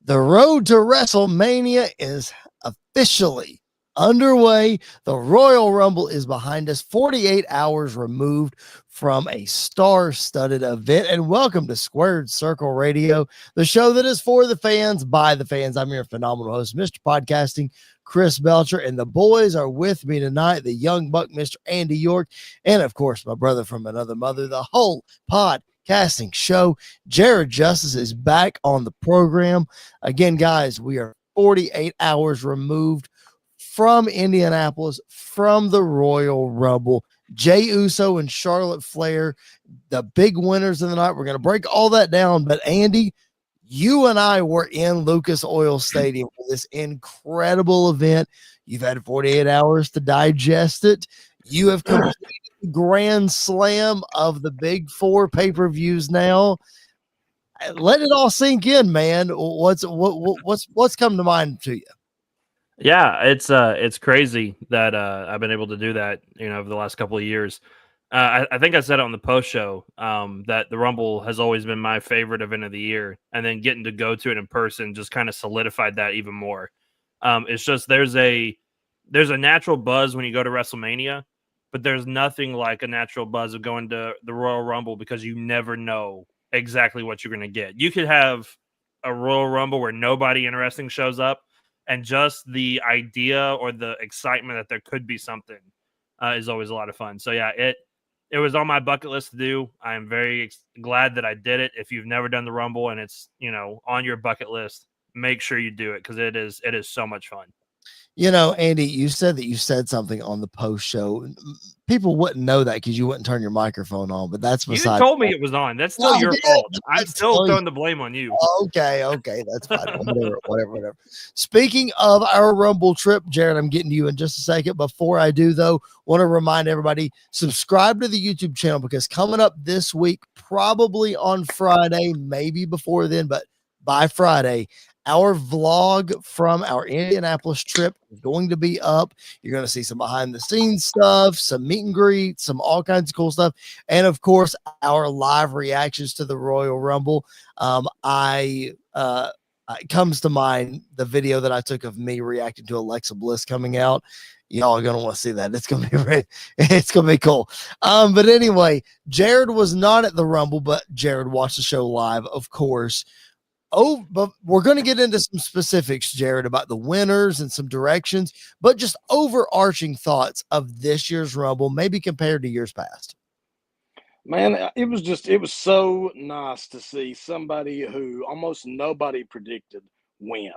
The road to WrestleMania is officially underway. The Royal Rumble is behind us, 48 hours removed from a star-studded event. And welcome to Squared Circle Radio, the show that is for the fans, by the fans. I'm your phenomenal host, Mr. Podcasting, Chris Belcher, and the boys are with me tonight, the young buck, Mr. Andy York, and of course, my brother from another mother, the whole podcasting show, Jared Justice, is back on the program. Again, guys, we are 48 hours removed from Indianapolis, from the Royal Rumble. Jey Uso and Charlotte Flair, the big winners of the night. We're going to break all that down. But Andy, you and I were in Lucas Oil Stadium for this incredible event. You've had 48 hours to digest it. You have completed the grand slam of the big four pay-per-views now. Let it all sink in, man. What's come to mind to you? Yeah, it's crazy that I've been able to do that, over the last couple of years. I think I said it on the post show that the Rumble has always been my favorite event of the year, and then getting to go to it in person just kind of solidified that even more. It's just there's a natural buzz when you go to WrestleMania, but there's nothing like a natural buzz of going to the Royal Rumble because you never know exactly what you're going to get. You could have a Royal Rumble where nobody interesting shows up, and just the idea or the excitement that there could be something is always a lot of fun. So yeah, it was on my bucket list to do. I am very glad that I did it. If you've never done the Rumble and it's on your bucket list, make sure you do it because it is so much fun. Andy, you said that you said something on the post show. People wouldn't know that because you wouldn't turn your microphone on, but that's beside. You told me it was on. That's still your fault. I'm still throwing the blame on you. Okay, that's fine. Whatever. Speaking of our Rumble trip, Jared, I'm getting to you in just a second. Before I do, though, want to remind everybody, subscribe to the YouTube channel because coming up this week, probably on Friday, maybe before then, but by Friday, our vlog from our Indianapolis trip is going to be up. You're going to see some behind the scenes stuff, some meet and greet, some all kinds of cool stuff. And of course, our live reactions to the Royal Rumble. It comes to mind the video that I took of me reacting to Alexa Bliss coming out. Y'all are going to want to see that. It's going to be cool. But anyway, Jared was not at the Rumble, but Jared watched the show live, of course. Oh, but we're going to get into some specifics, Jared, about the winners and some directions, but just overarching thoughts of this year's Rumble, maybe compared to years past. Man, it was so nice to see somebody who almost nobody predicted win.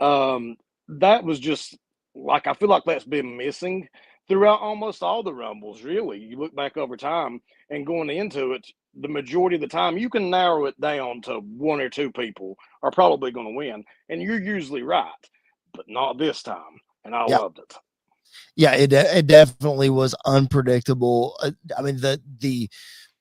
That was just like, I feel like that's been missing throughout almost all the Rumbles, really. You look back over time and going into it, the majority of the time, you can narrow it down to one or two people are probably going to win, and you're usually right, but not this time, and I loved it. Yeah, it definitely was unpredictable. I mean,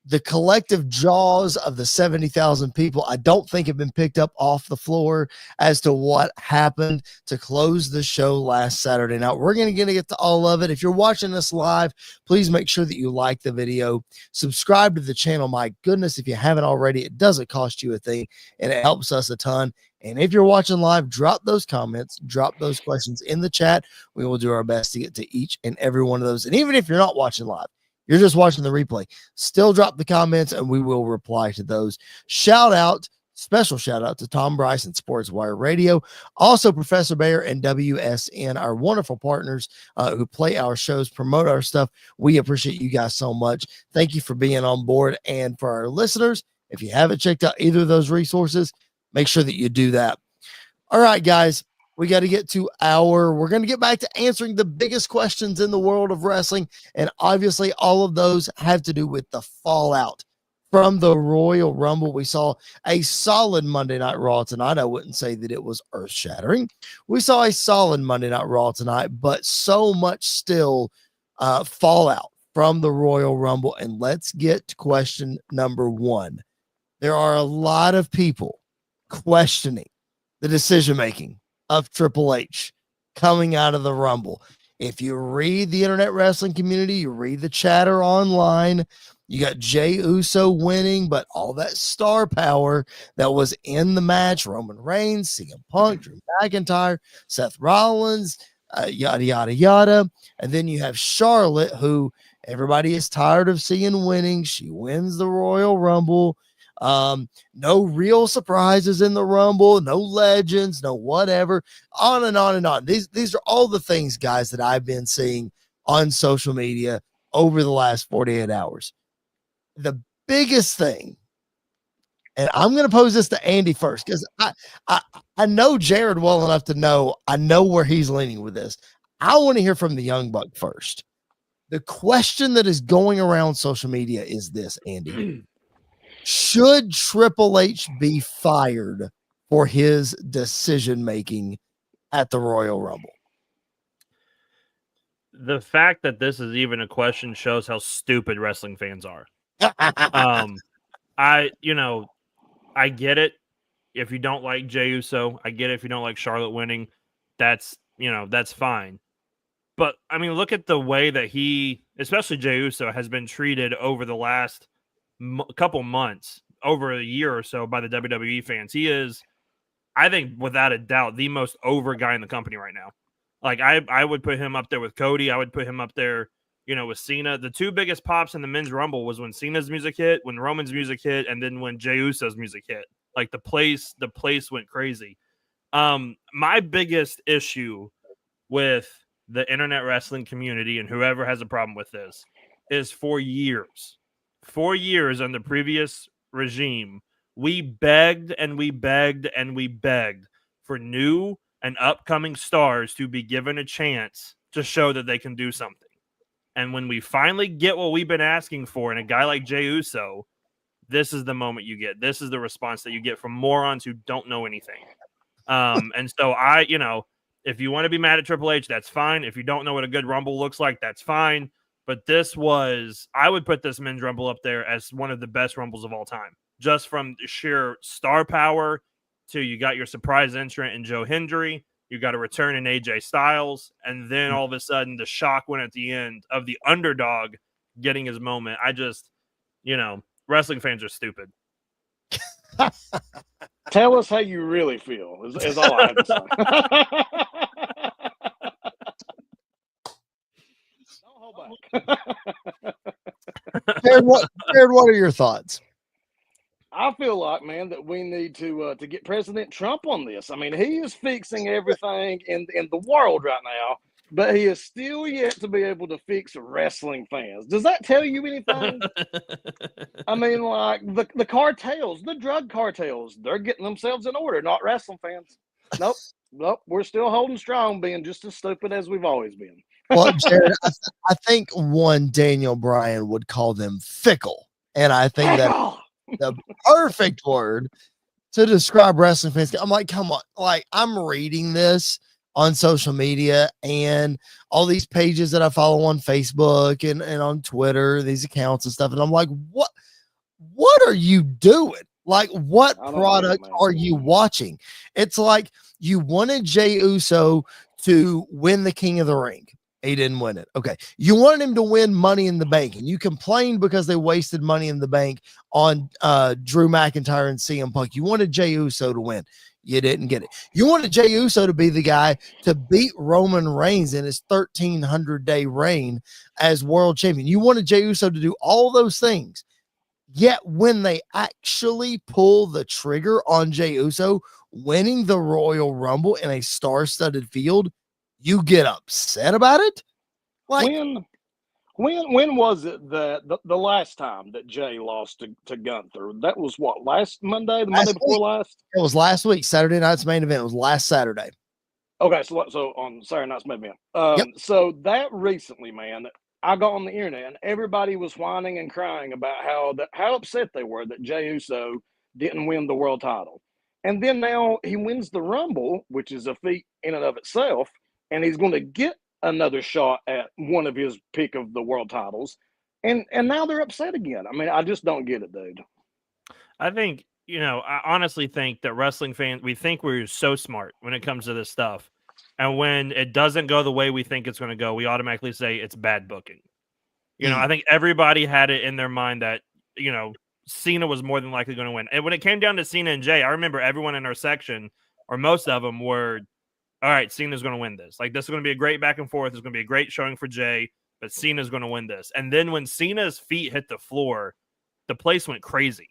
the collective jaws of the 70,000 people, I don't think have been picked up off the floor as to what happened to close the show last Saturday night. We're going to get to all of it. If you're watching this live, please make sure that you like the video, subscribe to the channel. My goodness, if you haven't already, it doesn't cost you a thing and it helps us a ton. And if you're watching live, drop those comments, drop those questions in the chat. We will do our best to get to each and every one of those. And even if you're not watching live, you're just watching the replay, still drop the comments and we will reply to those. Special shout out to Tom Bryson, Sports Wire Radio. Also, Professor Bayer and WSN, our wonderful partners who play our shows, promote our stuff. We appreciate you guys so much. Thank you for being on board. And for our listeners, if you haven't checked out either of those resources, make sure that you do that. All right, guys. We got to get to we're going to get back to answering the biggest questions in the world of wrestling. And obviously all of those have to do with the fallout from the Royal Rumble. We saw a solid Monday Night Raw tonight. I wouldn't say that it was earth shattering. We saw a solid Monday Night Raw tonight, but so much still fallout from the Royal Rumble. And let's get to question number one. There are a lot of people questioning the decision-making of Triple H coming out of the Rumble. If you read the internet wrestling community, you read the chatter online, You got Jey Uso winning, but all that star power that was in the match, Roman Reigns, CM Punk, Drew McIntyre, Seth Rollins, yada, yada, yada. And then you have Charlotte, who everybody is tired of seeing winning. She wins the Royal Rumble. No real surprises in the Rumble, no legends, no whatever, on and on and on. These are all the things, guys, that I've been seeing on social media over the last 48 hours. The biggest thing, and I'm going to pose this to Andy first, because I know Jared well enough to know I know where he's leaning with this. I want to hear from the Young Buck first. The question that is going around social media is this, Andy. Should Triple H be fired for his decision-making at the Royal Rumble? The fact that this is even a question shows how stupid wrestling fans are. I get it. If you don't like Jey Uso, I get it. If you don't like Charlotte winning, that's fine. But I mean, look at the way that he, especially Jey Uso, has been treated over the last couple months, over a year or so, by the WWE fans. He is, I think, without a doubt, the most over guy in the company right now. Like, I would put him up there with Cody. I would put him up there, with Cena. The two biggest pops in the men's Rumble was when Cena's music hit, when Roman's music hit, and then when Jey Uso's music hit. Like, the place went crazy. My biggest issue with the internet wrestling community and whoever has a problem with this is for years on the previous regime, we begged and we begged and we begged for new and upcoming stars to be given a chance to show that they can do something. And when we finally get what we've been asking for in a guy like Jey Uso, this is the moment you get. This is the response that you get from morons who don't know anything. And so if you want to be mad at Triple H, that's fine. If you don't know what a good Rumble looks like, that's fine. But I would put this men's Rumble up there as one of the best Rumbles of all time. Just from sheer star power to you got your surprise entrant in Joe Hendry, you got a return in AJ Styles, and then all of a sudden the shock went at the end of the underdog getting his moment. I just, wrestling fans are stupid. Tell us how you really feel, is all I have to say. Don't hold back. Jared, what are your thoughts? I feel like, man, that we need to get President Trump on this. I mean, he is fixing everything in the world right now, but he is still yet to be able to fix wrestling fans. Does that tell you anything? I mean, like the cartels, the drug cartels, they're getting themselves in order, not wrestling fans. Nope. We're still holding strong, being just as stupid as we've always been. Well, Jared, I think one Daniel Bryan would call them fickle, and I think that the perfect word to describe wrestling fans. I'm like, come on, like I'm reading this on social media and all these pages that I follow on Facebook and on Twitter, these accounts and stuff, and I'm like, what are you doing? Like, what product are you watching? It's like you wanted Jey Uso to win the King of the Ring. He didn't win it. Okay. You wanted him to win Money in the Bank, and you complained because they wasted Money in the Bank on Drew McIntyre and CM Punk. You wanted Jey Uso to win. You didn't get it. You wanted Jey Uso to be the guy to beat Roman Reigns in his 1,300-day reign as world champion. You wanted Jey Uso to do all those things. Yet when they actually pull the trigger on Jey Uso winning the Royal Rumble in a star-studded field, you get upset about it? Like when was it that the last time that Jey lost to Gunther? That was what, last Monday, the Monday before last? It was last week. Saturday night's main event. It was last Saturday. Okay, so on Saturday night's main event. Yep. So that recently, man, I got on the internet and everybody was whining and crying about how upset they were that Jey Uso didn't win the world title. And then now he wins the Rumble, which is a feat in and of itself, and he's going to get another shot at one of his pick of the world titles. And now they're upset again. I mean, I just don't get it, dude. I think, I honestly think that wrestling fans, we think we're so smart when it comes to this stuff. And when it doesn't go the way we think it's going to go, we automatically say it's bad booking. You know, I think everybody had it in their mind that, you know, Cena was more than likely going to win. And when it came down to Cena and Jay, I remember everyone in our section, or most of them, were, all right, Cena's going to win this. Like, this is going to be a great back and forth. It's going to be a great showing for Jay, but Cena's going to win this. And then when Cena's feet hit the floor, the place went crazy.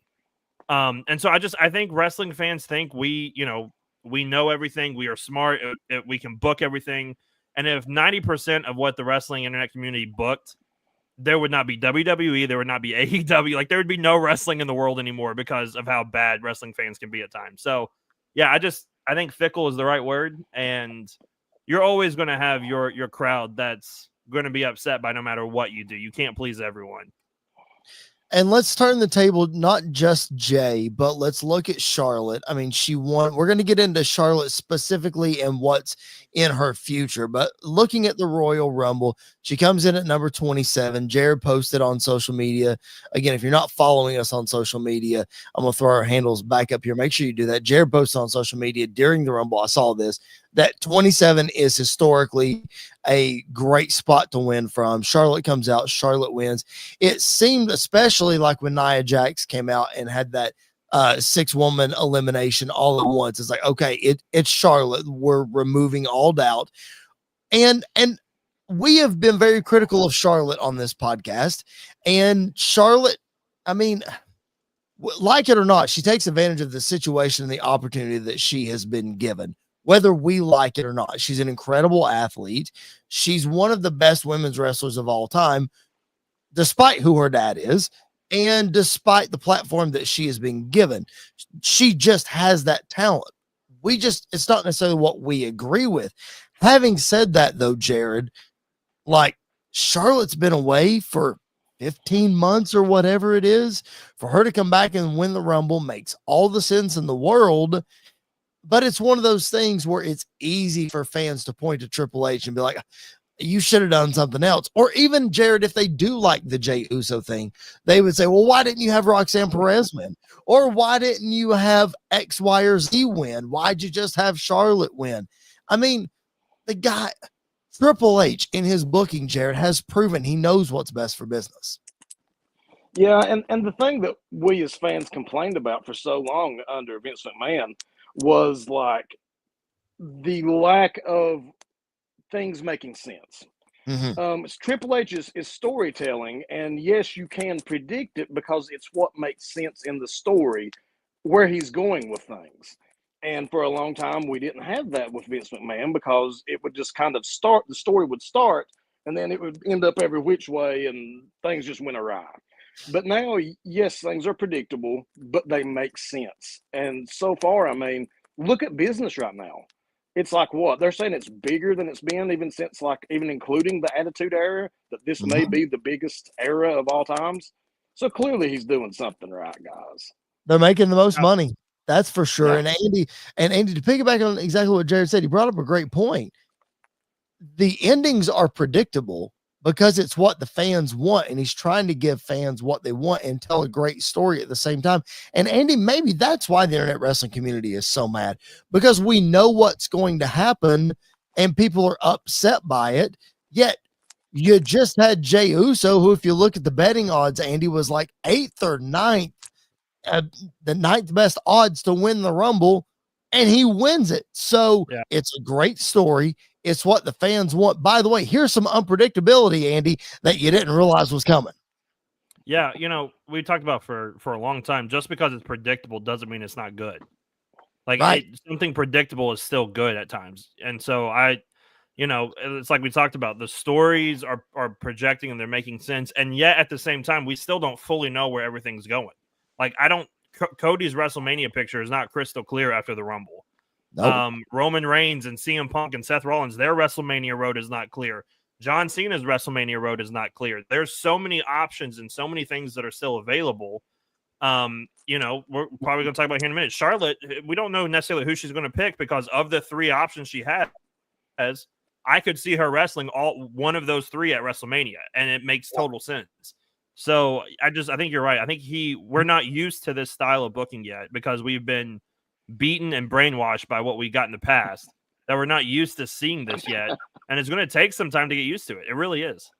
And so I think wrestling fans think we know everything. We are smart. We can book everything. And if 90% of what the wrestling internet community booked, there would not be WWE, there would not be AEW. Like, there would be no wrestling in the world anymore because of how bad wrestling fans can be at times. So, yeah, I think fickle is the right word. And you're always going to have your crowd that's going to be upset by no matter what you do. You can't please everyone. And let's turn the table, not just Jay, but let's look at Charlotte. I mean, she won. We're going to get into Charlotte specifically and what's in her future. But looking at the Royal Rumble, she comes in at number 27. Jared posted on social media. Again, if you're not following us on social media, I'm going to throw our handles back up here. Make sure you do that. Jared posted on social media during the Rumble. I saw this. That 27 is historically a great spot to win from. Charlotte comes out, Charlotte wins. It seemed especially like when Nia Jax came out and had that 6-woman elimination all at once. It's like, okay, it's Charlotte. We're removing all doubt. And we have been very critical of Charlotte on this podcast. And Charlotte, I mean, like it or not, she takes advantage of the situation and the opportunity that she has been given, whether we like it or not. She's an incredible athlete. She's one of the best women's wrestlers of all time, despite who her dad is, and despite the platform that she is being given. She just has that talent. It's not necessarily what we agree with. Having said that, though, Jared, like, Charlotte's been away for 15 months or whatever it is. For her to come back and win the Rumble makes all the sense in the world. But it's one of those things where it's easy for fans to point to Triple H and be like, you should have done something else. Or even, Jared, if they do like the Jey Uso thing, they would say, well, why didn't you have Roxanne Perez win? Or why didn't you have X, Y, or Z win? Why'd you just have Charlotte win? I mean, the guy, Triple H, in his booking, Jared, has proven he knows what's best for business. Yeah, and the thing that we as fans complained about for so long under Vince McMahon was like the lack of things making sense. Triple H is storytelling, and yes, you can predict it because it's what makes sense in the story where he's going with things. And for a long time, we didn't have that with Vince McMahon because it would just kind of start, the story would start, and then it would end up every which way, and things just went awry. But now, yes, things are predictable, but they make sense. And so far, I mean, look at business right now. It's like what? They're saying it's bigger than it's been even since, like, even including the Attitude Era, that this may be the biggest era of all times. So clearly he's doing something right, guys. They're making the most money. That's for sure. Yeah. And Andy, to piggyback on exactly what Jared said, he brought up a great point. The endings are predictable because it's what the fans want, and he's trying to give fans what they want and tell a great story at the same time. And Andy, maybe that's why the internet wrestling community is so mad, because we know what's going to happen and people are upset by it. Yet you just had Jey Uso, who, if you look at the betting odds, Andy, was like 8th or 9th, the 9th best odds to win the Rumble, and he wins it. So It's a great story. It's what the fans want. By the way, here's some unpredictability, Andy, that you didn't realize was coming. Yeah, you know, we talked about for a long time, just because it's predictable doesn't mean it's not good. Like, something predictable is still good at times. And so it's like we talked about, the stories are projecting and they're making sense. And yet at the same time, we still don't fully know where everything's going. Like, Cody's WrestleMania picture is not crystal clear after the Rumble. Nope. Roman Reigns and CM Punk and Seth Rollins, their WrestleMania road is not clear. John Cena's WrestleMania road is not clear. There's so many options and so many things that are still available. We're probably going to talk about here in a minute. Charlotte, we don't know necessarily who she's going to pick because of the 3 options she has. I could see her wrestling one of those 3 at WrestleMania, and it makes total sense. So I think you're right. I think we're not used to this style of booking yet because we've been beaten and brainwashed by what we got in the past, that we're not used to seeing this yet. And it's going to take some time to get used to it. It really is.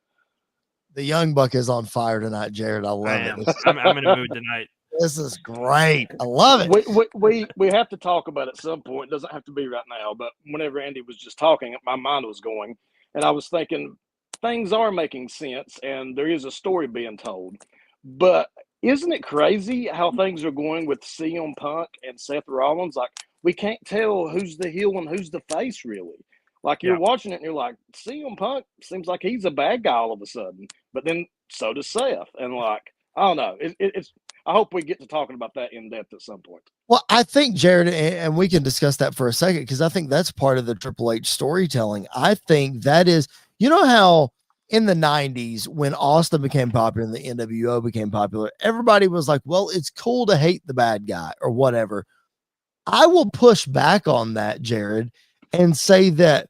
The young buck is on fire tonight, Jared. I love it. I'm in a mood tonight. This is great. I love it. We have to talk about it at some point. It doesn't have to be right now, but whenever Andy was just talking, my mind was going, and I was thinking things are making sense, and there is a story being told. But isn't it crazy how things are going with CM Punk and Seth Rollins? Like, we can't tell who's the heel and who's the face, really. Like, you're watching it and you're like, CM Punk seems like he's a bad guy all of a sudden, but then so does Seth. And like, I don't know. It's. I hope we get to talking about that in depth at some point. Well, I think, Jared, and we can discuss that for a second, because I think that's part of the Triple H storytelling. I think that is, you know how in the 90s, when Austin became popular and the NWO became popular, everybody was like, well, it's cool to hate the bad guy or whatever. I will push back on that, Jared, and say that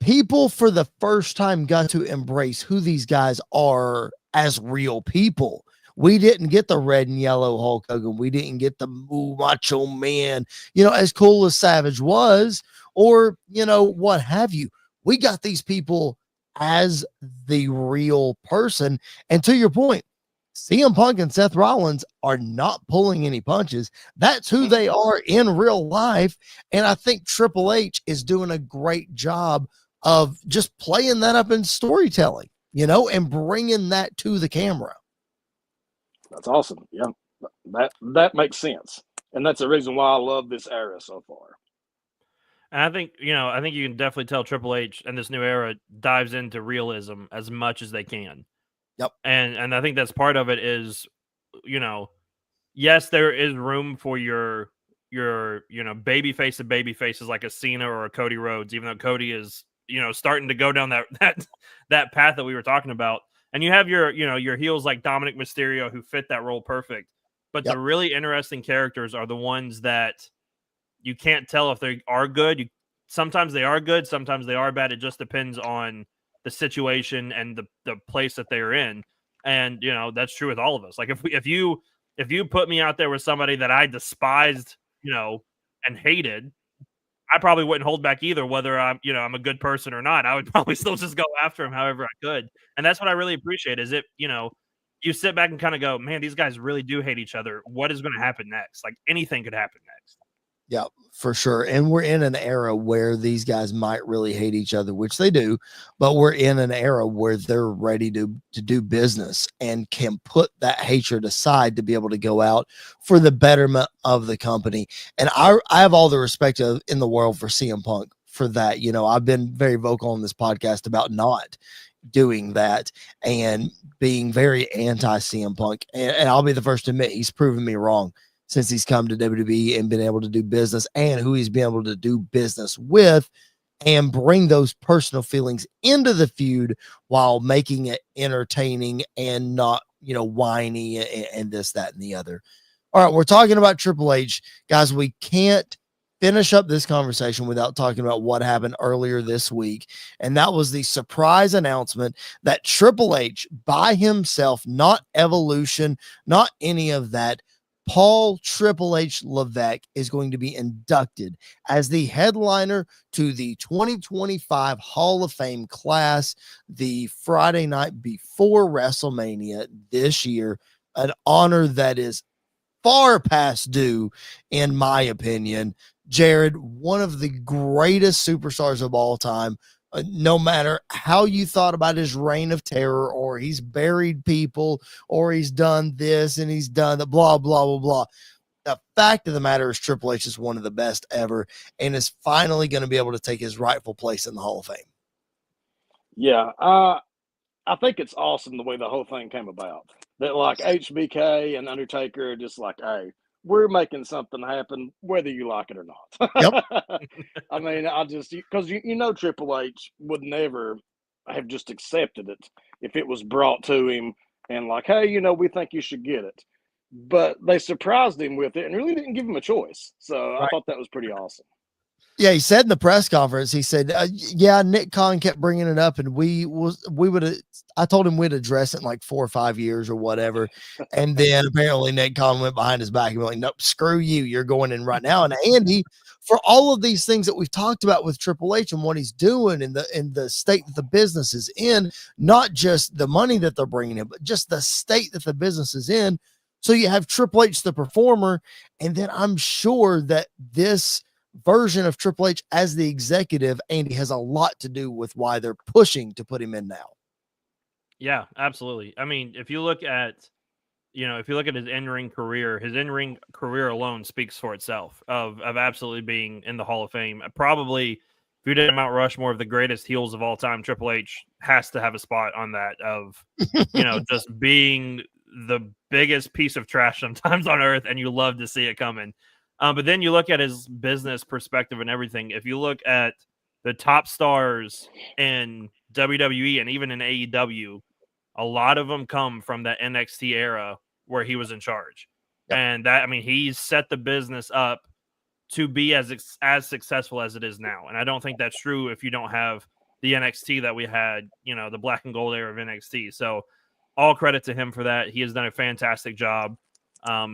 people for the first time got to embrace who these guys are as real people. We didn't get the red and yellow Hulk Hogan. We didn't get the Macho Man, as cool as Savage was, or, what have you. We got these people as the real person. And to your point, CM Punk and Seth Rollins are not pulling any punches. That's who they are in real life. And I think Triple H is doing a great job of just playing that up in storytelling, and bringing that to the camera. That's awesome. Yeah, that makes sense, and that's the reason why I love this era so far. And I think you can definitely tell Triple H and this new era dives into realism as much as they can. Yep. And I think that's part of it is, yes, there is room for your baby face of baby faces like a Cena or a Cody Rhodes, even though Cody is starting to go down that path that we were talking about. And you have your heels like Dominic Mysterio who fit that role perfect. But the really interesting characters are the ones that you can't tell if they are good. Sometimes they are good, sometimes they are bad. It just depends on the situation and the place that they're in. And that's true with all of us. Like if you put me out there with somebody that I despised, and hated, I probably wouldn't hold back either, whether I'm a good person or not. I would probably still just go after him however I could. And that's what I really appreciate is you sit back and kind of go, man, these guys really do hate each other. What is going to happen next? Like anything could happen next. Yeah, for sure. And we're in an era where these guys might really hate each other, which they do, but we're in an era where they're ready to do business and can put that hatred aside to be able to go out for the betterment of the company. And I have all the respect in the world for CM Punk for that. I've been very vocal on this podcast about not doing that and being very anti CM Punk. And I'll be the first to admit he's proven me wrong since he's come to WWE and been able to do business, and who he's been able to do business with and bring those personal feelings into the feud while making it entertaining and not, whiny and this, that, and the other. All right. We're talking about Triple H, guys. We can't finish up this conversation without talking about what happened earlier this week. And that was the surprise announcement that Triple H by himself, not Evolution, not any of that, Paul Triple H Levesque is going to be inducted as the headliner to the 2025 Hall of Fame class, the Friday night before WrestleMania this year, an honor that is far past due, in my opinion. Jared, one of the greatest superstars of all time. No matter how you thought about his reign of terror, or he's buried people, or he's done this and he's done the blah, blah, blah, blah. The fact of the matter is Triple H is one of the best ever and is finally going to be able to take his rightful place in the Hall of Fame. Yeah, I think it's awesome the way the whole thing came about. That like HBK and Undertaker are just like, hey, we're making something happen, whether you like it or not. Yep. I mean, because Triple H would never have just accepted it if it was brought to him and like, hey, we think you should get it. But they surprised him with it and really didn't give him a choice. So I thought that was pretty awesome. Yeah, he said in the press conference, he said, yeah, Nick Khan kept bringing it up, and I told him we'd address it in like 4 or 5 years or whatever. And then apparently Nick Khan went behind his back and was like, nope, screw you. You're going in right now. And Andy, for all of these things that we've talked about with Triple H and what he's doing in the state that the business is in, not just the money that they're bringing in, but just the state that the business is in. So you have Triple H, the performer, and then I'm sure that this version of Triple H as the executive, Andy, has a lot to do with why they're pushing to put him in now. Yeah, absolutely. I mean, if you look at his in-ring career alone speaks for itself of absolutely being in the Hall of Fame. Probably, if you did a Mount Rushmore of the greatest heels of all time, Triple H has to have a spot on that of, just being the biggest piece of trash sometimes on earth, and you love to see it coming. But then you look at his business perspective and everything. If you look at the top stars in WWE and even in AEW, a lot of them come from that NXT era where he was in charge. Yep. And he's set the business up to be as successful as it is now. And I don't think that's true if you don't have the NXT that we had, the black and gold era of NXT. So all credit to him for that. He has done a fantastic job.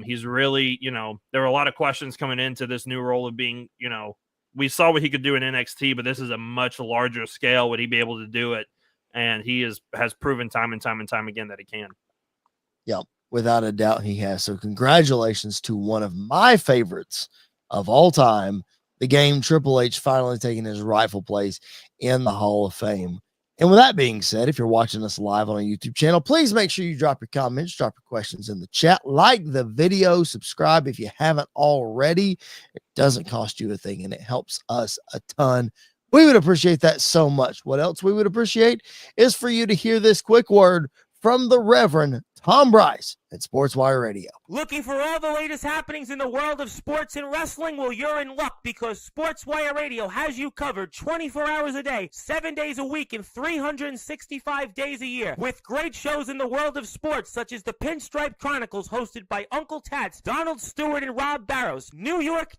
He's really, there were a lot of questions coming into this new role of being, we saw what he could do in NXT, but this is a much larger scale. Would he be able to do it? And he has proven time and time again that he can. Yeah, without a doubt he has. So congratulations to one of my favorites of all time, the game Triple H finally taking his rightful place in the Hall of Fame. And with that being said, if you're watching us live on our YouTube channel, please make sure you drop your comments, drop your questions in the chat, like the video, subscribe if you haven't already. It doesn't cost you a thing, and it helps us a ton. We would appreciate that so much. What else we would appreciate is for you to hear this quick word from the Reverend Tom Bryce at SportsWire Radio. Looking for all the latest happenings in the world of sports and wrestling? Well, you're in luck, because SportsWire Radio has you covered 24 hours a day, 7 days a week, and 365 days a year. With great shows in the world of sports, such as the Pinstripe Chronicles, hosted by Uncle Tats, Donald Stewart, and Rob Barrows. New York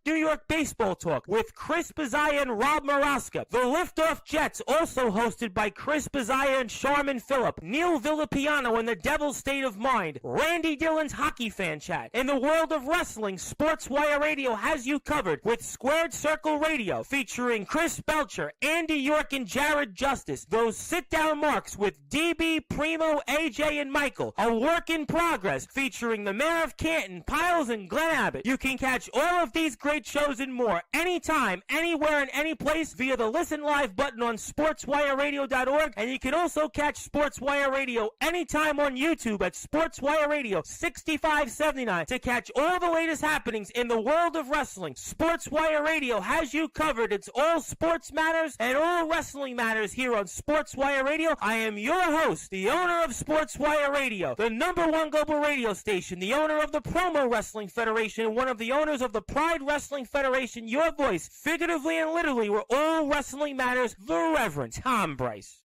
Baseball Talk with Chris Bazaya and Rob Maraska. The Liftoff Jets, also hosted by Chris Bazaya and Sharman Phillip. Neil Villapiano and the Devil's State of Mind. Randy Dillon's Hockey Fan Chat. In the world of wrestling, SportsWire Radio has you covered with Squared Circle Radio, featuring Chris Belcher, Andy York, and Jared Justice. Those sit-down marks with DB, Primo, AJ, and Michael. A work in progress, featuring the Mayor of Canton, Piles, and Glenn Abbott. You can catch all of these great shows and more anytime, anywhere, and any place via the Listen Live button on SportsWireRadio.org, and you can also catch SportsWire Radio anytime on YouTube at SportsWire Radio 6579 to catch all the latest happenings in the world of wrestling. SportsWire Radio has you covered. It's all sports matters and all wrestling matters here on SportsWire Radio. I am your host, the owner of SportsWire Radio, the #1 global radio station, the owner of the Promo Wrestling Federation, and one of the owners of the Pride Wrestling Federation. Your voice, figuratively and literally, where all wrestling matters, the Reverend Tom Bryce.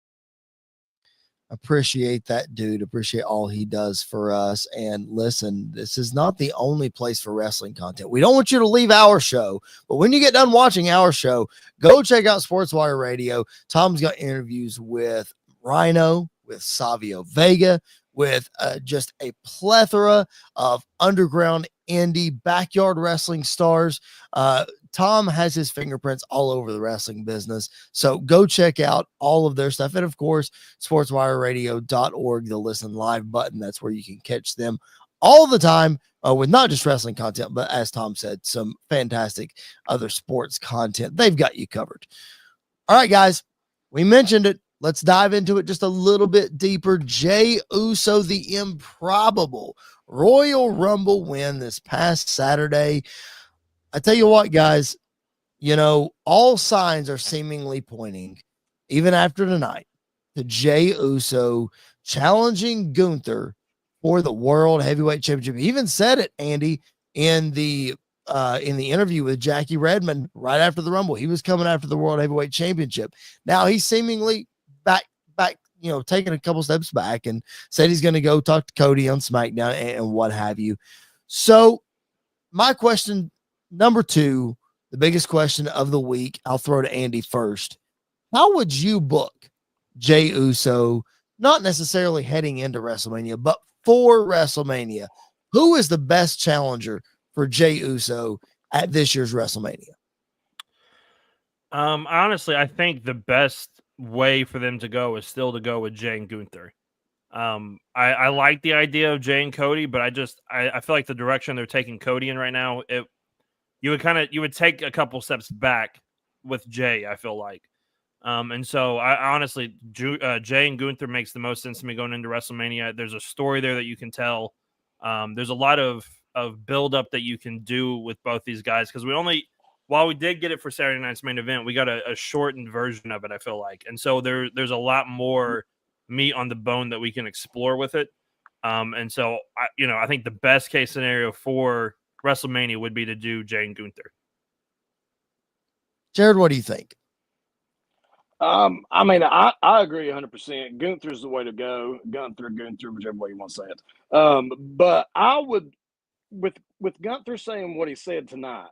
Appreciate that, dude. Appreciate all he does for us. And listen, this is not the only place for wrestling content. We don't want you to leave our show, but when you get done watching our show, go check out SportsWire Radio. Tom's got interviews with Rhino, with Savio Vega, with just a plethora of underground indie backyard wrestling stars. Tom has his fingerprints all over the wrestling business. So go check out all of their stuff. And of course, sportswireradio.org, the Listen Live button. That's where you can catch them all the time with not just wrestling content, but as Tom said, some fantastic other sports content. They've got you covered. All right, guys, we mentioned it. Let's dive into it just a little bit deeper. Jey Uso, the improbable Royal Rumble win this past Saturday. I tell you what, guys, all signs are seemingly pointing, even after tonight, to Jey Uso challenging Gunther for the World Heavyweight Championship. He even said it, Andy, in the interview with Jackie Redmond right after the Rumble. He was coming after the World Heavyweight Championship. Now he's seemingly back, taking a couple steps back, and said he's going to go talk to Cody on SmackDown and what have you. So my question number 2 the biggest question of the week, I'll throw to Andy first. How would you book Jey Uso, not necessarily heading into WrestleMania, but for WrestleMania? Who is the best challenger for Jey Uso at this year's WrestleMania? Honestly, I think the best way for them to go is still to go with Jey and Gunther. I like the idea of Jey and Cody, but I feel like the direction they're taking Cody in right now, you would take a couple steps back with Jey, I feel like. And so I honestly, Jey and Gunther makes the most sense to me going into WrestleMania. There's a story there that you can tell. There's a lot of build up that you can do with both these guys, because while we did get it for Saturday night's main event, we got a shortened version of it, I feel like. And so there's a lot more meat on the bone that we can explore with it. And so I think the best case scenario for WrestleMania would be to do Jey and Gunther. Jared, what do you think? I mean, I agree 100%. Gunther's the way to go. Gunther, whichever way you want to say it. But I would, with Gunther saying what he said tonight,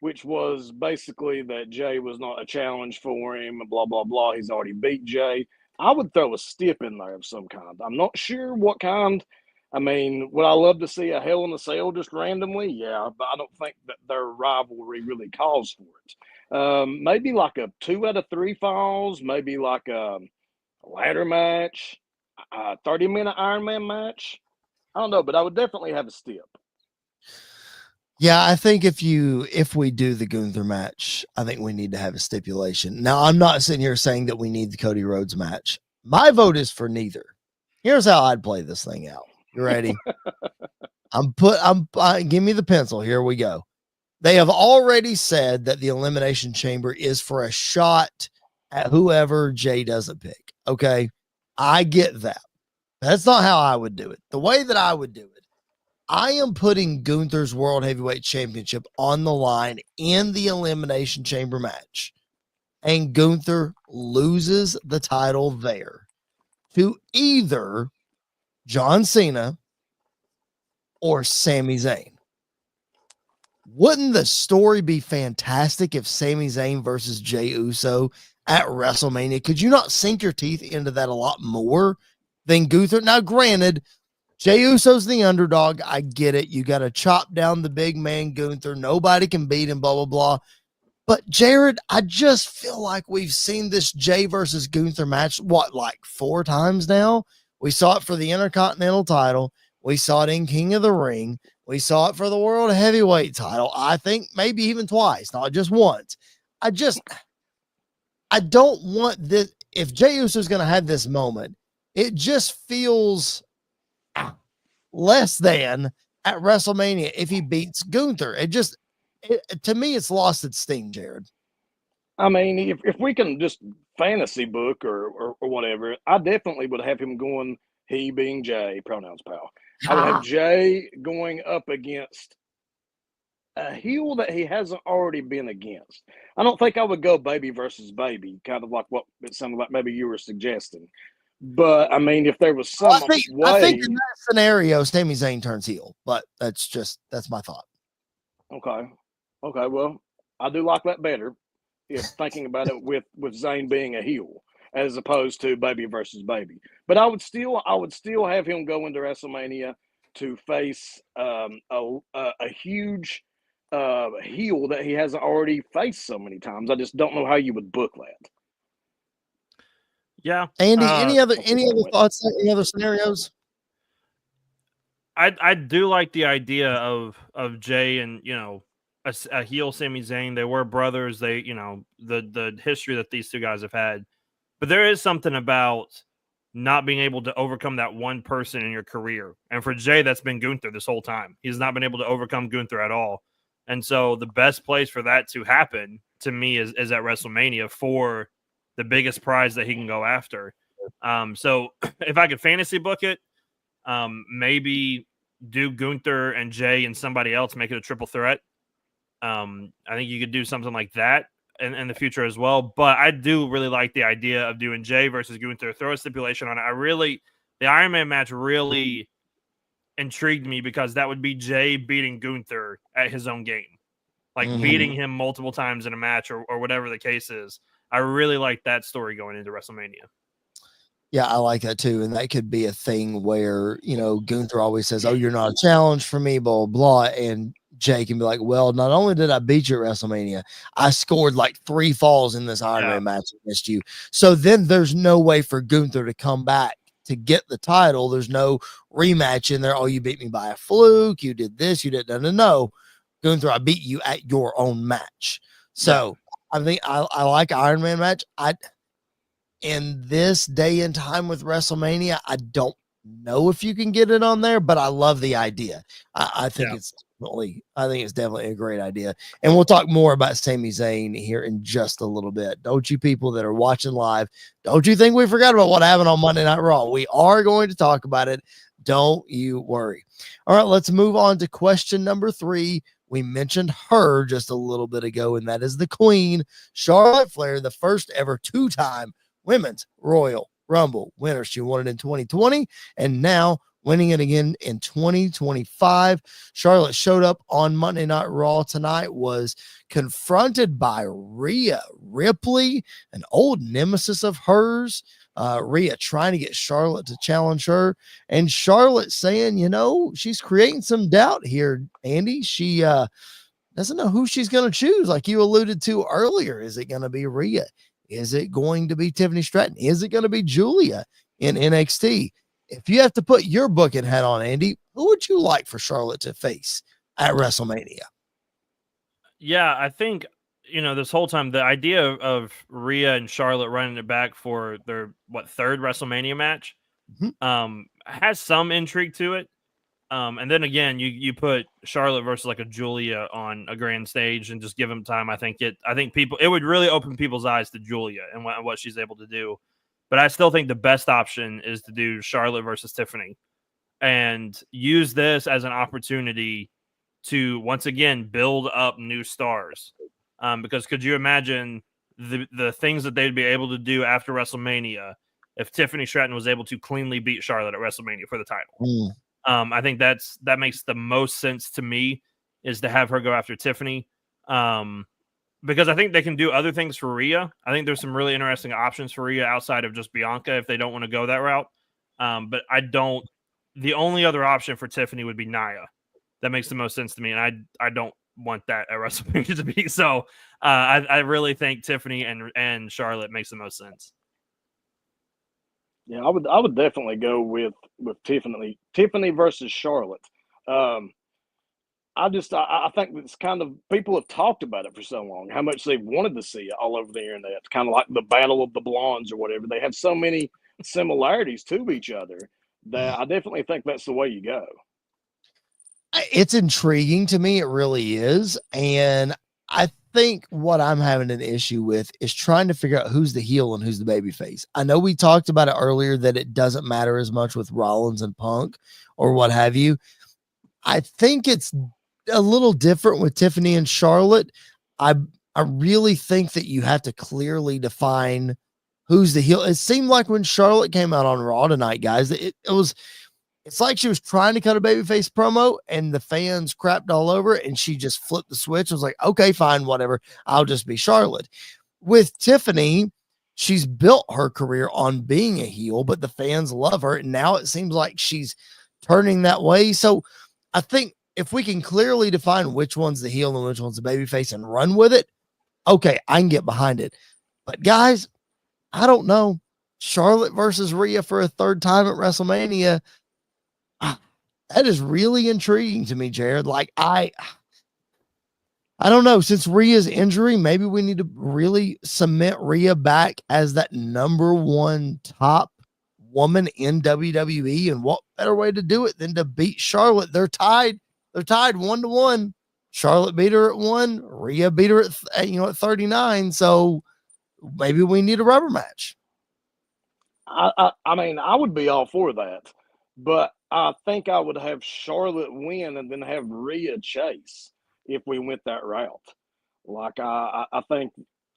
which was basically that Jey was not a challenge for him, blah, blah, blah. He's already beat Jey. I would throw a stip in there of some kind. I'm not sure what kind. I mean, would I love to see a Hell in a Cell just randomly? Yeah, but I don't think that their rivalry really calls for it. Maybe like a 2 out of 3 falls, maybe like a ladder match, a 30-minute Iron Man match. I don't know, but I would definitely have a stip. Yeah, I think if we do the Gunther match, I think we need to have a stipulation. Now, I'm not sitting here saying that we need the Cody Rhodes match. My vote is for neither. Here's how I'd play this thing out. You ready? Give me the pencil. Here we go. They have already said that the Elimination Chamber is for a shot at whoever Jey doesn't pick. Okay. I get that. That's not how I would do it. The way that I would do it, I am putting Gunther's World Heavyweight Championship on the line in the Elimination Chamber match, and Gunther loses the title there to either John Cena or Sami Zayn. Wouldn't the story be fantastic if Sami Zayn versus Jey Uso at WrestleMania? Could you not sink your teeth into that a lot more than Gunther? Now, granted, Jey Uso's the underdog. I get it. You got to chop down the big man Gunther. Nobody can beat him, blah, blah, blah. But, Jared, I just feel like we've seen this Jey versus Gunther match, like 4 times now? We saw it for the Intercontinental title. We saw it in King of the Ring. We saw it for the World Heavyweight title. I think maybe even twice, not just once. I don't want this. If Jey Uso's going to have this moment, it just feels less than at WrestleMania if he beats Gunther. To me, it's lost its steam, Jared. I mean, if we can just fantasy book or whatever, I definitely would have him going, he being Jey, pronouns pal. I would have Jey going up against a heel that he hasn't already been against. I don't think I would go baby versus baby, kind of like what it sounded like maybe you were suggesting. But, I mean, if there was some I think in that scenario, Sami Zayn turns heel, but that's my thought. Okay, well, I do like that better, if thinking about it with Zayn being a heel as opposed to baby versus baby. But I would still have him go into WrestleMania to face a huge heel that he hasn't already faced so many times. I just don't know how you would book that. Yeah. Andy, any other thoughts? Any other scenarios? I do like the idea of Jey and, a heel Sami Zayn. They were brothers. They, the history that these two guys have had. But there is something about not being able to overcome that one person in your career. And for Jey, that's been Gunther this whole time. He's not been able to overcome Gunther at all. And so the best place for that to happen to me is at WrestleMania for the biggest prize that he can go after. So if I could fantasy book it, maybe do Gunther and Jey and somebody else, make it a triple threat. I think you could do something like that in the future as well. But I do really like the idea of doing Jey versus Gunther. Throw a stipulation on it. The Iron Man match really intrigued me because that would be Jey beating Gunther at his own game. like beating him multiple times in a match or whatever the case is. I really like that story going into WrestleMania. Yeah, I like that too. And that could be a thing where, Gunther always says, "Oh, you're not a challenge for me, blah, blah." And Jay can be like, "Well, not only did I beat you at WrestleMania, I scored like 3 falls in this Iron Man match against you." So then there's no way for Gunther to come back to get the title. There's no rematch in there. "Oh, you beat me by a fluke. You did this. You didn't." No. Gunther, I beat you at your own match. So I think I like Iron Man match. In this day and time with WrestleMania, I don't know if you can get it on there, but I love the idea. I think it's definitely a great idea. And we'll talk more about Sami Zayn here in just a little bit. Don't you people that are watching live, don't you think we forgot about what happened on Monday Night Raw? We are going to talk about it. Don't you worry. All right, let's move on to question number 3. We mentioned her just a little bit ago, and that is the Queen, Charlotte Flair, the first ever 2-time Women's Royal Rumble winner. She won it in 2020 and now winning it again in 2025. Charlotte showed up on Monday Night Raw tonight, was confronted by Rhea Ripley, an old nemesis of hers. Rhea trying to get Charlotte to challenge her, and Charlotte saying, she's creating some doubt here, Andy. She doesn't know who she's going to choose, like you alluded to earlier. Is it going to be Rhea? Is it going to be Tiffany Stratton? Is it going to be Julia in NXT? If you have to put your booking hat on, Andy, who would you like for Charlotte to face at WrestleMania? Yeah, I think, this whole time, the idea of Rhea and Charlotte running it back for their, 3rd WrestleMania match has some intrigue to it. And then again, you put Charlotte versus like a Julia on a grand stage and just give them time. I think it would really open people's eyes to Julia and what she's able to do. But I still think the best option is to do Charlotte versus Tiffany and use this as an opportunity to once again build up new stars. Because could you imagine the things that they'd be able to do after WrestleMania if Tiffany Stratton was able to cleanly beat Charlotte at WrestleMania for the title? I think that makes the most sense to me, is to have her go after Tiffany. Because I think they can do other things for Rhea. I think there's some really interesting options for Rhea outside of just Bianca if they don't want to go that route. But the only other option for Tiffany would be Nia. That makes the most sense to me. And I don't want that at WrestleMania to be. So I really think Tiffany and Charlotte makes the most sense. Yeah, I would definitely go with Tiffany versus Charlotte. I think it's kind of, people have talked about it for so long, how much they've wanted to see it all over the internet. It's kind of like the Battle of the Blondes or whatever. They have so many similarities to each other that I definitely think that's the way you go. It's intriguing to me. It really is. And I think what I'm having an issue with is trying to figure out who's the heel and who's the baby face. I know we talked about it earlier that it doesn't matter as much with Rollins and Punk or what have you. I think it's a little different with Tiffany and Charlotte. I really think that you have to clearly define who's the heel. It seemed like when Charlotte came out on Raw tonight, guys, it's like she was trying to cut a babyface promo and the fans crapped all over it, and she just flipped the switch and was like, okay, fine, whatever. I'll just be Charlotte. With Tiffany, she's built her career on being a heel, but the fans love her. And now it seems like she's turning that way. So I think if we can clearly define which one's the heel and which one's the babyface and run with it, okay, I can get behind it. But guys, I don't know. Charlotte versus Rhea for a 3rd time at WrestleMania. That is really intriguing to me, Jared. Like, I don't know. Since Rhea's injury, maybe we need to really cement Rhea back as that number 1 top woman in WWE. And what better way to do it than to beat Charlotte? They're tied 1-1. Charlotte beat her at 1. Rhea beat her at 39. So maybe we need a rubber match. I mean, I would be all for that, but I think I would have Charlotte win and then have Rhea chase if we went that route. Like I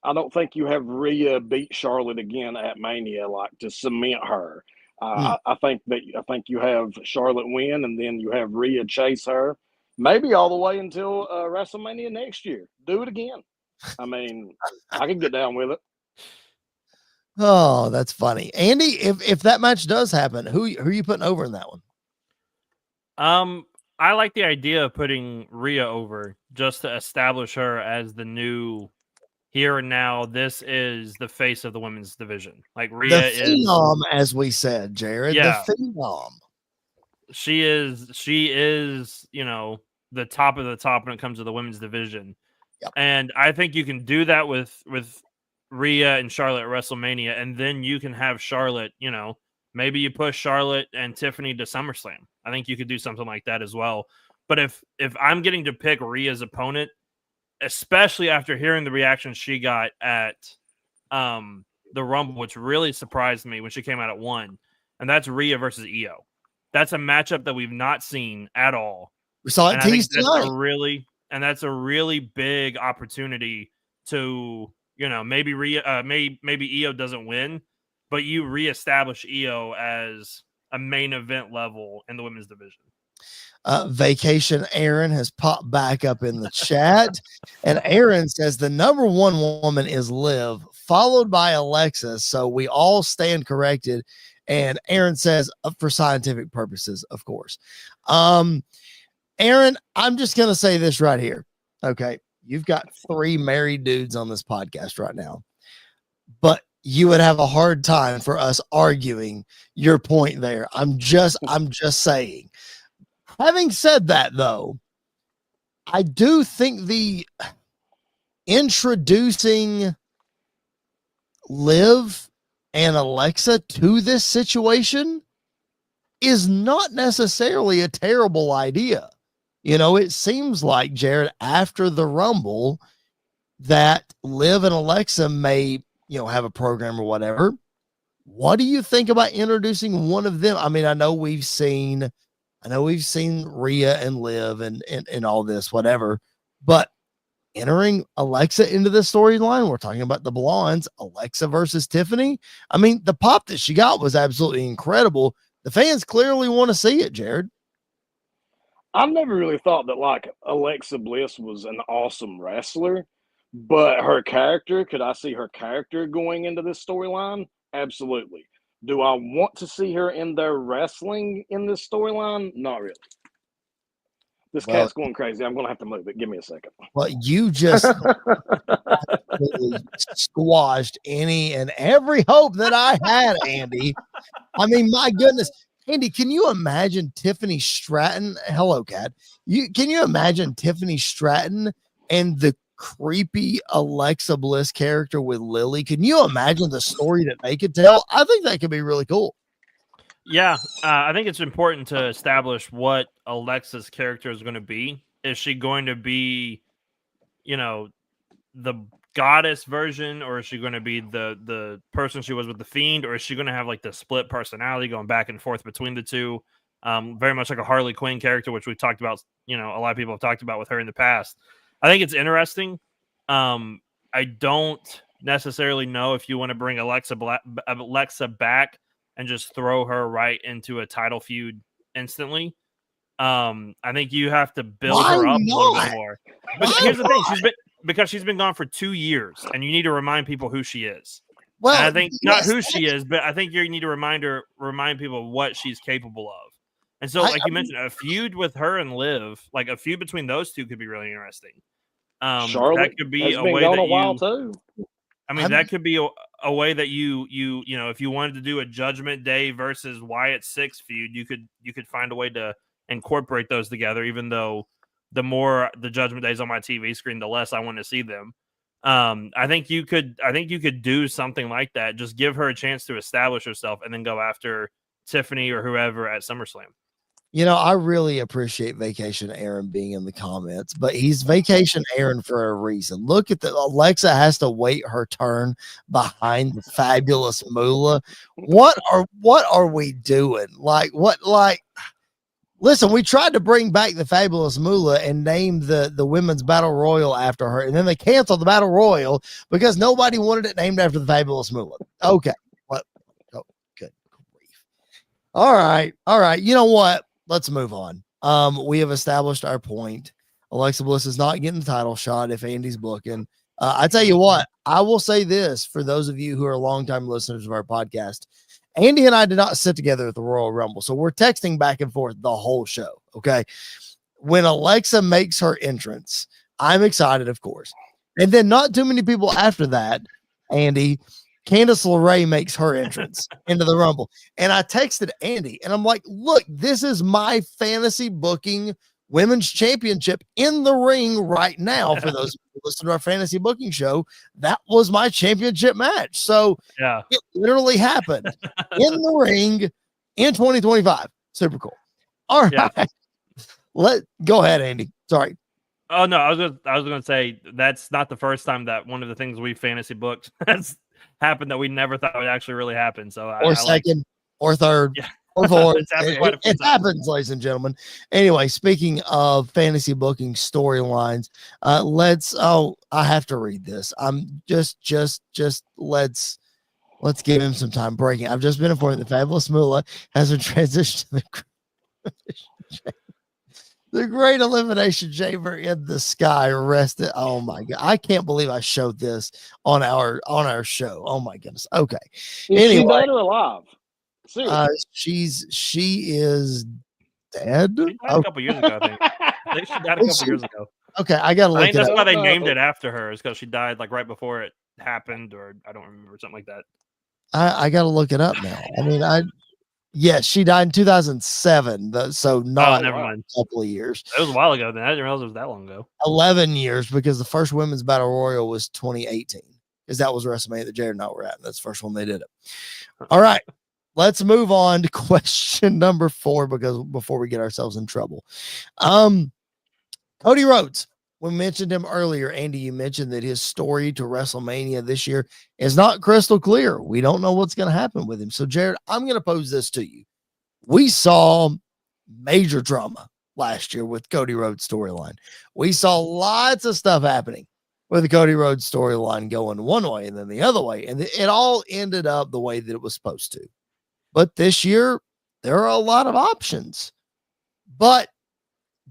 don't think you have Rhea beat Charlotte again at Mania, like to cement her. I think you have Charlotte win and then you have Rhea chase her. maybe all the way until WrestleMania next year. Do it again. I mean, I can get down with it. Oh, that's funny. Andy, if that match does happen, who are you putting over in that one? I like the idea of putting Rhea over just to establish her as the new here and now. This is the face of the women's division. Like Rhea The is, phenom, as we said, Jared. Yeah. The phenom. She is, you know, the top of the top when it comes to the women's division. Yep. And I think you can do that with Rhea and Charlotte at WrestleMania, and then you can have Charlotte, you know, maybe you push Charlotte and Tiffany to SummerSlam. I think you could do something like that as well. But if I'm getting to pick Rhea's opponent, especially after hearing the reaction she got at the Rumble, which really surprised me when she came out at 1, and that's Rhea versus Io. That's a matchup that we've not seen at all. We saw it teased tonight. That's a really big opportunity to, you know, maybe Rhea, maybe Io doesn't win, but you reestablish Io as a main event level in the women's division. Vacation Aaron has popped back up in the chat, and Aaron says the number one woman is Liv, followed by Alexa. So we all stand corrected. And Aaron says, for scientific purposes, of course. Aaron, I'm just going to say this right here. Okay. You've got 3 married dudes on this podcast right now, but you would have a hard time for us arguing your point there. I'm just saying. Having said that, though, I do think the introducing Liv and Alexa to this situation is not necessarily a terrible idea. You know, it seems like, Jared, after the Rumble, that Liv and Alexa may, you know, have a program or whatever. What do you think about introducing one of them? I mean, I know we've seen Rhea and Liv and all this, whatever, but entering Alexa into the storyline, we're talking about the blondes, Alexa versus Tiffany. I mean, the pop that she got was absolutely incredible. The fans clearly want to see it, Jared. I've never really thought that like Alexa Bliss was an awesome wrestler, but her character, could I see her character going into this storyline? Absolutely. Do I want to see her in there wrestling in this storyline? Not really. This cat's going crazy. I'm going to have to move it. Give me a second. Well, you just squashed any and every hope that I had, Andy. I mean, my goodness. Andy, can you imagine Tiffany Stratton? Hello, Cat. Can you imagine Tiffany Stratton and the creepy Alexa Bliss character with Lily? Can you imagine the story that they could tell? I think that could be really cool. Yeah, I think it's important to establish what Alexa's character is going to be. Is she going to be, you know, the goddess version, or is she going to be the person she was with the Fiend, or is she going to have like the split personality going back and forth between the two? Very much like a Harley Quinn character, which we've talked about, you know, a lot of people have talked about with her in the past. I think it's interesting. I don't necessarily know if you want to bring Alexa back and just throw her right into a title feud instantly. I think you have to build her up a little bit more. But here's the thing: she's been gone for 2 years, and you need to remind people who she is. Well, and I think not who she is, but I think you need to remind people what she's capable of. And so, like you mentioned, a feud with her and Liv, like a feud between those two, could be really interesting. Charlotte that could be has a been way gone that a while too. I mean, that could be a way that you know, if you wanted to do a Judgment Day versus Wyatt 6 feud, you could find a way to incorporate those together. Even though the more the Judgment Days on my TV screen, the less I want to see them. I think you could do something like that. Just give her a chance to establish herself, and then go after Tiffany or whoever at SummerSlam. You know, I really appreciate Vacation Aaron being in the comments, but he's Vacation Aaron for a reason. Look at Alexa has to wait her turn behind the fabulous Moolah. What are we doing? Listen, we tried to bring back the fabulous Moolah and name the women's battle royal after her, and then they canceled the battle royal because nobody wanted it named after the fabulous Moolah. Okay. What? Oh, good grief. All right. You know what? Let's move on. We have established our point. Alexa Bliss is not getting the title shot if Andy's booking. I tell you what, I will say this for those of you who are longtime listeners of our podcast. Andy and I did not sit together at the Royal Rumble, so we're texting back and forth the whole show. Okay. When Alexa makes her entrance, I'm excited, of course. And then not too many people after that, Andy, Candice LeRae makes her entrance into the Rumble. And I texted Andy and I'm like, look, this is my fantasy booking women's championship in the ring right now. For those who listen to our fantasy booking show, that was my championship match. So yeah, it literally happened in the ring in 2025. Super cool. All right. Go ahead, Andy. Sorry. Oh no, I was gonna say that's not the first time that one of the things we fantasy booked has happened that we never thought would actually really happen. So or second, or third, or fourth. It happens, ladies and gentlemen. Anyway, speaking of fantasy booking storylines, I have to read this. I'm let's give him some time breaking. I've just been informed that Fabulous Moolah has been transitioned to the Great Elimination Chamber in the Sky rested. Oh my God. I can't believe I showed this on our show. Oh my goodness. Okay. Is she dead or alive? She is dead. She died a couple years ago, I think. I think she died a couple years ago. Okay, I gotta look. I think that's why they named it after her, is because she died like right before it happened, or I don't remember, something like that. I gotta look it up now. I mean, yes, she died in 2007. So not never mind. A couple of years. It was a while ago. Then I didn't realize it was that long ago. 11 years, because the first women's battle royal was 2018, because that was WrestleMania that Jared and I were at. That's the first one they did it. All right, let's move on to question number 4, because before we get ourselves in trouble, Cody Rhodes. We mentioned him earlier. Andy, you mentioned that his story to WrestleMania this year is not crystal clear. We don't know what's going to happen with him. So, Jared, I'm going to pose this to you. We saw major drama last year with Cody Rhodes' storyline. We saw lots of stuff happening with the Cody Rhodes storyline going one way and then the other way. And it all ended up the way that it was supposed to. But this year, there are a lot of options. But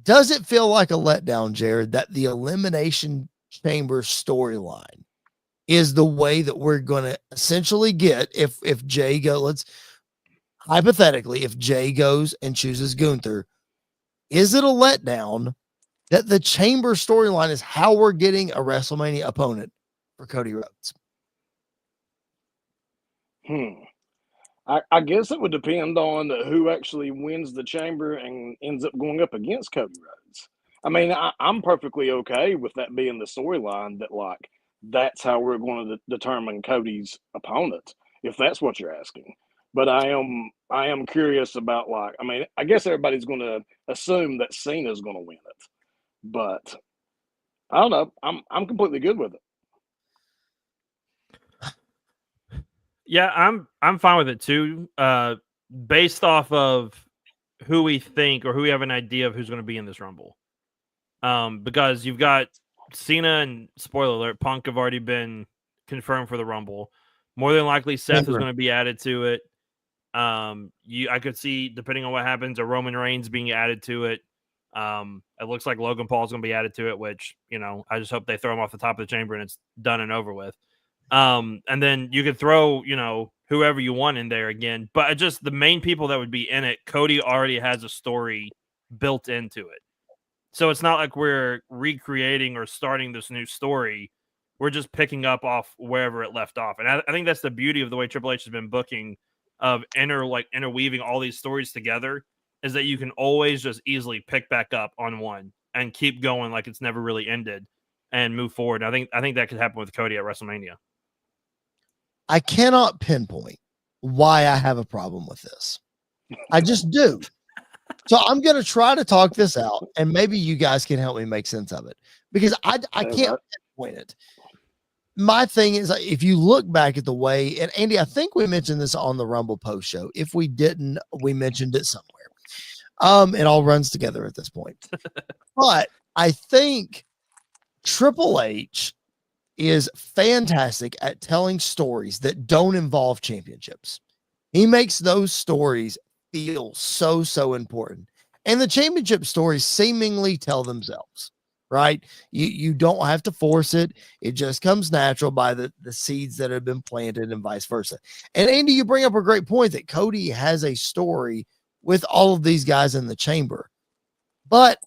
does it feel like a letdown, Jared, that the Elimination Chamber storyline is the way that we're going to essentially get if Jay goes, hypothetically, if Jay goes and chooses Gunther, is it a letdown that the Chamber storyline is how we're getting a WrestleMania opponent for Cody Rhodes? I guess it would depend on who actually wins the Chamber and ends up going up against Cody Rhodes. I mean, I'm perfectly okay with that being the storyline, that like that's how we're going to determine Cody's opponent, if that's what you're asking. But I am curious about, like, I mean, I guess everybody's going to assume that Cena's going to win it, but I don't know. I'm completely good with it. Yeah, I'm fine with it too. Based off of who we think or who we have an idea of who's going to be in this Rumble. Because you've got Cena and, spoiler alert, Punk have already been confirmed for the Rumble. More than likely, Seth is going to be added to it. I could see, depending on what happens, a Roman Reigns being added to it. It looks like Logan Paul is going to be added to it, which, I just hope they throw him off the top of the chamber and it's done and over with. And then you could throw, whoever you want in there again, but just the main people that would be in it, Cody already has a story built into it. So it's not like we're recreating or starting this new story. We're just picking up off wherever it left off. And I think that's the beauty of the way Triple H has been booking, of interweaving all these stories together, is that you can always just easily pick back up on one and keep going like it's never really ended and move forward. I think that could happen with Cody at WrestleMania. I cannot pinpoint why I have a problem with this. I just do. So I'm going to try to talk this out, and maybe you guys can help me make sense of it, because I can't pinpoint it. My thing is, if you look back at the way, and Andy, I think we mentioned this on the Rumble post show. If we didn't, we mentioned it somewhere. It all runs together at this point. But I think Triple H is fantastic at telling stories that don't involve championships. He makes those stories feel so important. And the championship stories seemingly tell themselves, right? You don't have to force it. It just comes natural by the seeds that have been planted and vice versa. And Andy, you bring up a great point that Cody has a story with all of these guys in the chamber. But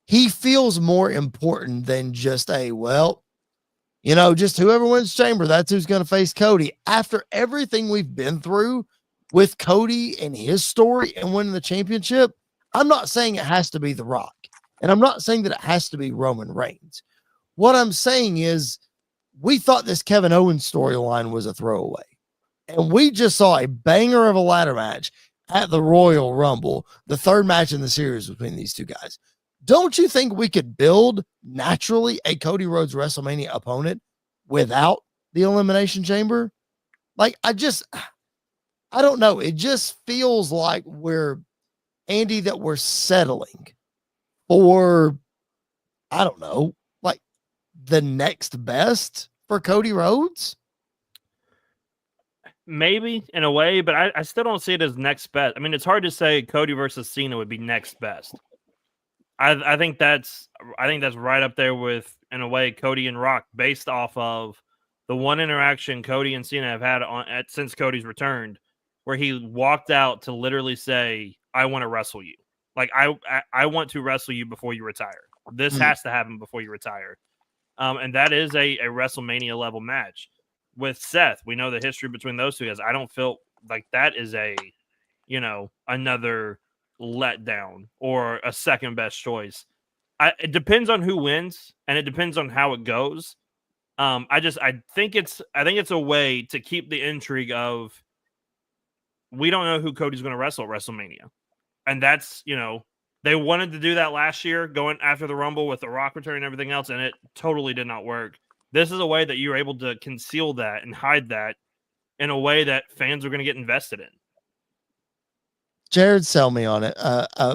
he feels more important than just just whoever wins chamber, that's who's going to face Cody. After everything we've been through with Cody and his story and winning the championship, I'm not saying it has to be The Rock. And I'm not saying that it has to be Roman Reigns. What I'm saying is we thought this Kevin Owens storyline was a throwaway. And we just saw a banger of a ladder match at the Royal Rumble, the third match in the series between these two guys. Don't you think we could build naturally a Cody Rhodes WrestleMania opponent without the Elimination Chamber? Like, I don't know. It just feels like we're settling for, I don't know, like the next best for Cody Rhodes. Maybe in a way, but I still don't see it as next best. I mean, it's hard to say Cody versus Cena would be next best. I think that's right up there with, in a way, Cody and Rock, based off of the one interaction Cody and Cena have had since Cody's returned, where he walked out to literally say, "I want to wrestle you. Like I want to wrestle you before you retire. This has to happen before you retire." And that is a WrestleMania level match. With Seth, we know the history between those two guys. I don't feel like that is another letdown or a second best choice. It depends on who wins, and it depends on how it goes. I think it's a way to keep the intrigue of, we don't know who Cody's going to wrestle at WrestleMania, and that's they wanted to do that last year, going after the Rumble with the Rock return and everything else, and it totally did not work. This is a way that you're able to conceal that and hide that in a way that fans are going to get invested in. Jared, sell me on it.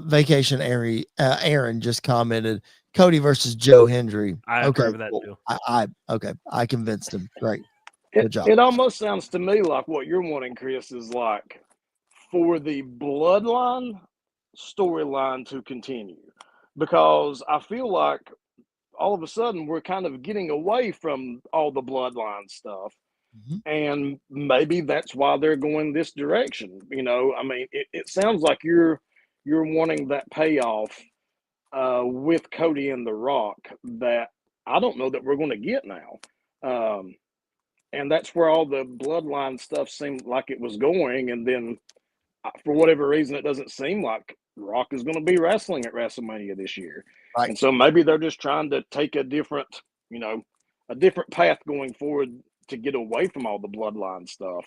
Vacation Aaron just commented Cody versus Joe Hendry. I agree with that too. I convinced him. Great. Good job. It almost sounds to me like what you're wanting, Chris, is like for the bloodline storyline to continue, because I feel like all of a sudden we're kind of getting away from all the bloodline stuff. And maybe that's why they're going this direction. I mean, it sounds like you're wanting that payoff with Cody and The Rock that I don't know that we're going to get now. And that's where all the bloodline stuff seemed like it was going. And then for whatever reason, it doesn't seem like Rock is going to be wrestling at WrestleMania this year. Right. And so maybe they're just trying to take a different path going forward to get away from all the bloodline stuff.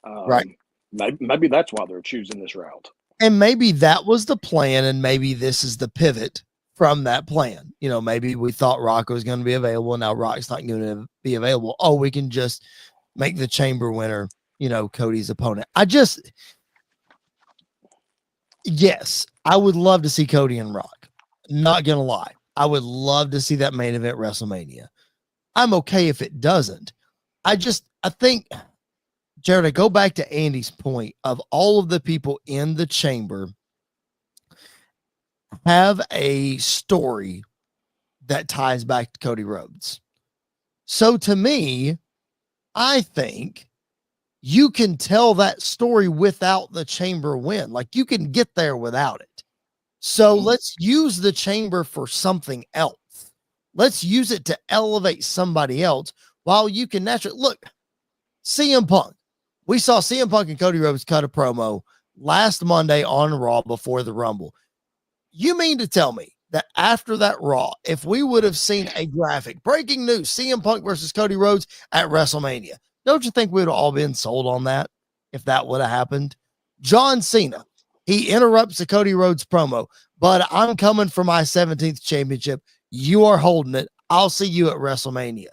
Right. Maybe that's why they're choosing this route. And maybe that was the plan, and maybe this is the pivot from that plan. Maybe we thought Rock was going to be available. Now Rock's not going to be available. Oh, we can just make the chamber winner, Cody's opponent. Yes, I would love to see Cody and Rock. Not going to lie. I would love to see that main event WrestleMania. I'm okay if it doesn't. I think, Jared, I go back to Andy's point of all of the people in the chamber have a story that ties back to Cody Rhodes. So to me, I think you can tell that story without the chamber win. Like, you can get there without it. So let's use the chamber for something else. Let's use it to elevate somebody else while you can naturally look. CM Punk. We saw CM Punk and Cody Rhodes cut a promo last Monday on Raw before the Rumble. You mean to tell me that after that Raw, if we would have seen a graphic, breaking news, CM Punk versus Cody Rhodes at WrestleMania, don't you think we would have all been sold on that if that would have happened? John Cena, he interrupts the Cody Rhodes promo, but I'm coming for my 17th championship. You are holding it. I'll see you at WrestleMania.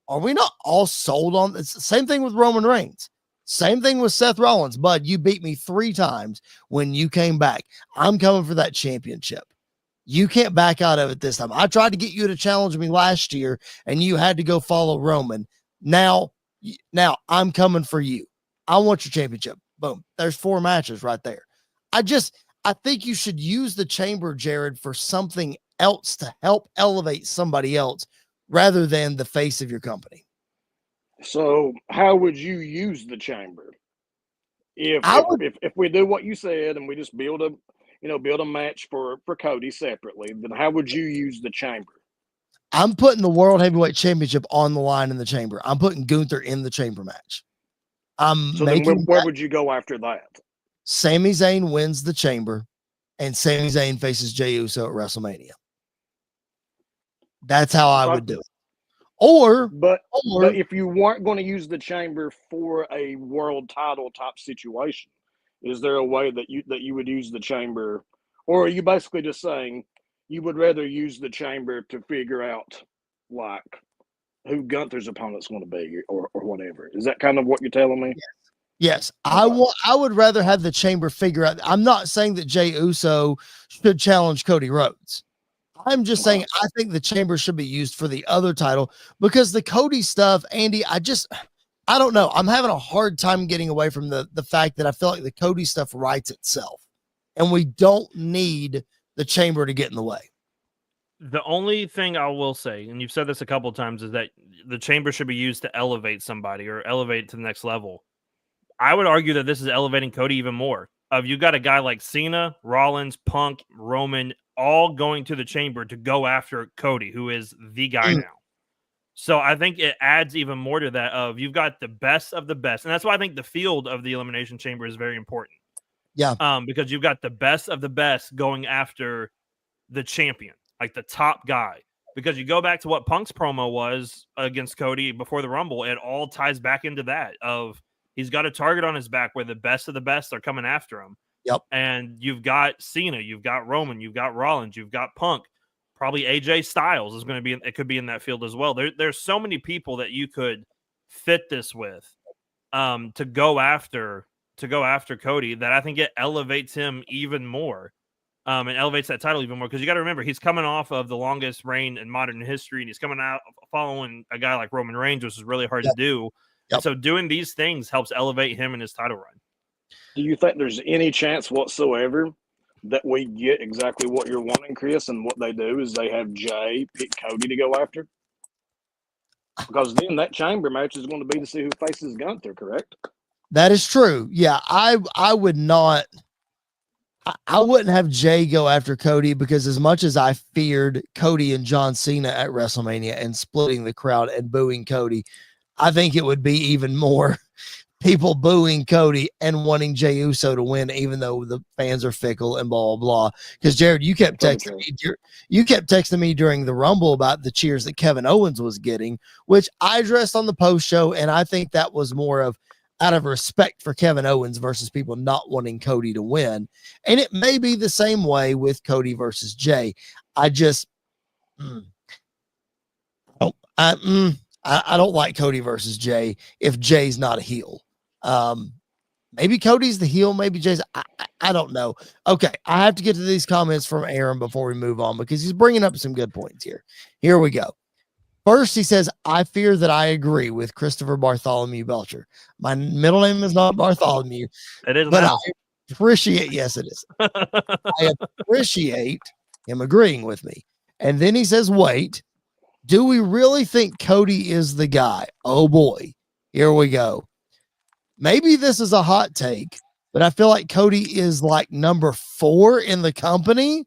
Are we not all sold on this? Same thing with Roman Reigns. Same thing with Seth Rollins. Bud, you beat me 3 times when you came back. I'm coming for that championship. You can't back out of it this time. I tried to get you to challenge me last year, and you had to go follow Roman. Now I'm coming for you. I want your championship. Boom. There's 4 matches right there. I think you should use the chamber, Jared, for something else to help elevate somebody else rather than the face of your company. So how would you use the chamber? If we do what you said and we just build a match for Cody separately, then how would you use the chamber? I'm putting the World Heavyweight Championship on the line in the chamber. I'm putting Gunther in the chamber match. So then where would you go after that? Sami Zayn wins the chamber, and Sami Zayn faces Jey Uso at WrestleMania. That's how I would do it. But if you weren't going to use the chamber for a world title type situation, is there a way that you would use the chamber, or are you basically just saying you would rather use the chamber to figure out like who Gunther's opponent's going to be or whatever? Is that kind of what you're telling me? Yes. I would rather have the chamber figure out. I'm not saying that Jey Uso should challenge Cody Rhodes. I'm just saying I think the chamber should be used for the other title because the Cody stuff, Andy, I don't know. I'm having a hard time getting away from the fact that I feel like the Cody stuff writes itself and we don't need the chamber to get in the way. The only thing I will say, and you've said this a couple of times, is that the chamber should be used to elevate somebody or elevate to the next level. I would argue that this is elevating Cody even more. You got a guy like Cena, Rollins, Punk, Roman, all going to the chamber to go after Cody, who is the guy now. So I think it adds even more to that of you've got the best of the best. And that's why I think the field of the Elimination Chamber is very important. Yeah. Because you've got the best of the best going after the champion, like the top guy. Because you go back to what Punk's promo was against Cody before the Rumble, it all ties back into that of he's got a target on his back where the best of the best are coming after him. Yep. And you've got Cena, you've got Roman, you've got Rollins, you've got Punk. Probably AJ Styles is going to be it could be in that field as well. There's so many people that you could fit this with to go after Cody that I think it elevates him even more. And elevates that title even more because you got to remember he's coming off of the longest reign in modern history, and he's coming out following a guy like Roman Reigns, which is really hard to do. Yep. So doing these things helps elevate him in his title run. Do you think there's any chance whatsoever that we get exactly what you're wanting, Chris? And what they do is they have Jay pick Cody to go after, because then that chamber match is going to be to see who faces Gunther. Correct? That is true. Yeah, I would not. I wouldn't have Jay go after Cody because as much as I feared Cody and John Cena at WrestleMania and splitting the crowd and booing Cody, I think it would be even more people booing Cody and wanting Jey Uso to win, even though the fans are fickle and blah, blah, blah. Because Jared, you kept texting me during the Rumble about the cheers that Kevin Owens was getting, which I addressed on the post show. And I think that was more of out of respect for Kevin Owens versus people not wanting Cody to win. And it may be the same way with Cody versus Jay. I just, I don't like Cody versus Jay if Jay's not a heel. Maybe Cody's the heel, maybe Jay's. I don't know. Okay, I have to get to these comments from Aaron before we move on because he's bringing up some good points here. Here we go. First, he says, I fear that I agree with Christopher Bartholomew Belcher. My middle name is not Bartholomew. It is, but now. I appreciate, yes, it is. I appreciate him agreeing with me. And then he says, wait, do we really think Cody is the guy? Oh boy, here we go. Maybe this is a hot take, but I feel like Cody is like number 4 in the company.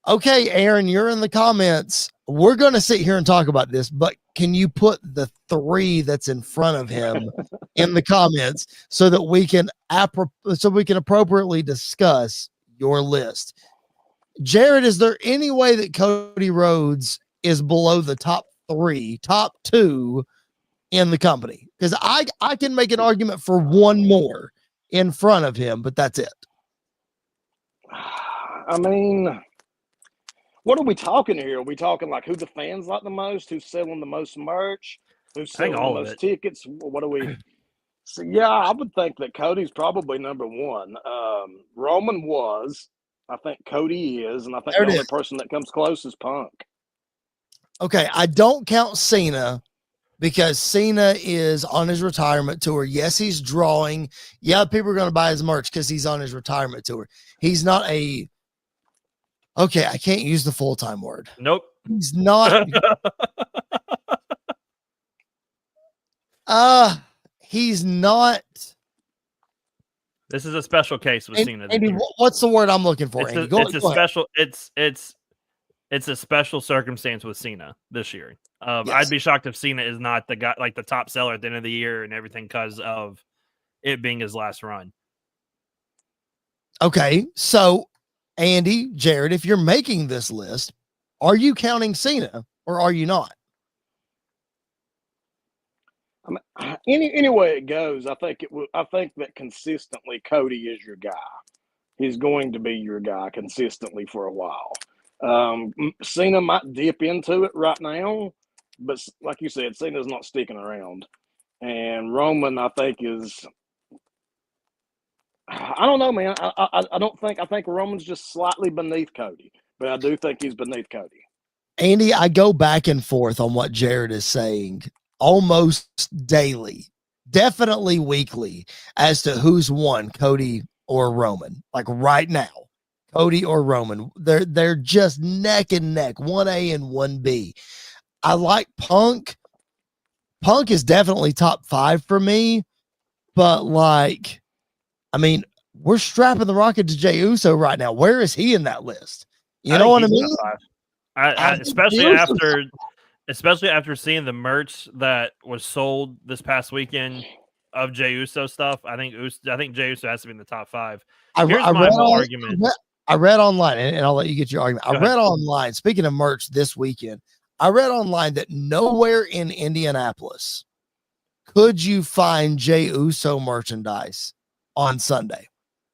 Okay, Aaron, you're in the comments. We're going to sit here and talk about this, but can you put the 3 that's in front of him in the comments so that we can appropriately discuss your list? Jared, is there any way that Cody Rhodes is below the top 2 in the company? Because I can make an argument for one more in front of him, but that's it. I mean, what are we talking here? Are we talking like who the fans like the most, who's selling the most merch, who's selling the most tickets? What are we? So, yeah, I would think that Cody's probably number 1. Roman was. I think Cody is, and I think the only person that comes close is Punk. Okay, I don't count Cena because Cena is on his retirement tour. Yes, he's drawing. Yeah, people are going to buy his merch because he's on his retirement tour. He's not a, okay, I can't use the full-time word. Nope. He's not. He's not. This is a special case with Cena. Andy, what's the word I'm looking for? Andy? It's a special circumstance with Cena this year. Yes. I'd be shocked if Cena is not the guy, like the top seller at the end of the year and everything, because of it being his last run. Okay, so Andy, Jared, if you're making this list, are you counting Cena or are you not? I mean, any way it goes, I think that consistently Cody is your guy. He's going to be your guy consistently for a while. Cena might dip into it right now, but like you said, Cena's not sticking around. And Roman, I think, is, I don't know, man. I think Roman's just slightly beneath Cody, but I do think he's beneath Cody. Andy, I go back and forth on what Jared is saying almost daily, definitely weekly, as to who's won, Cody or Roman. Like right now, Cody or Roman, they're just neck and neck, 1A and 1B. I like Punk. Punk is definitely top 5 for me, but like, I mean, we're strapping the rocket to Jey Uso right now. Where is he in that list? You know what I mean? Especially after seeing the merch that was sold this past weekend of Jey Uso stuff, I think Jey Uso has to be in the top 5. Here's my whole argument. I read online, and I'll let you get your argument. Go I read online, speaking of merch this weekend, I read online that nowhere in Indianapolis could you find Jey Uso merchandise on Sunday,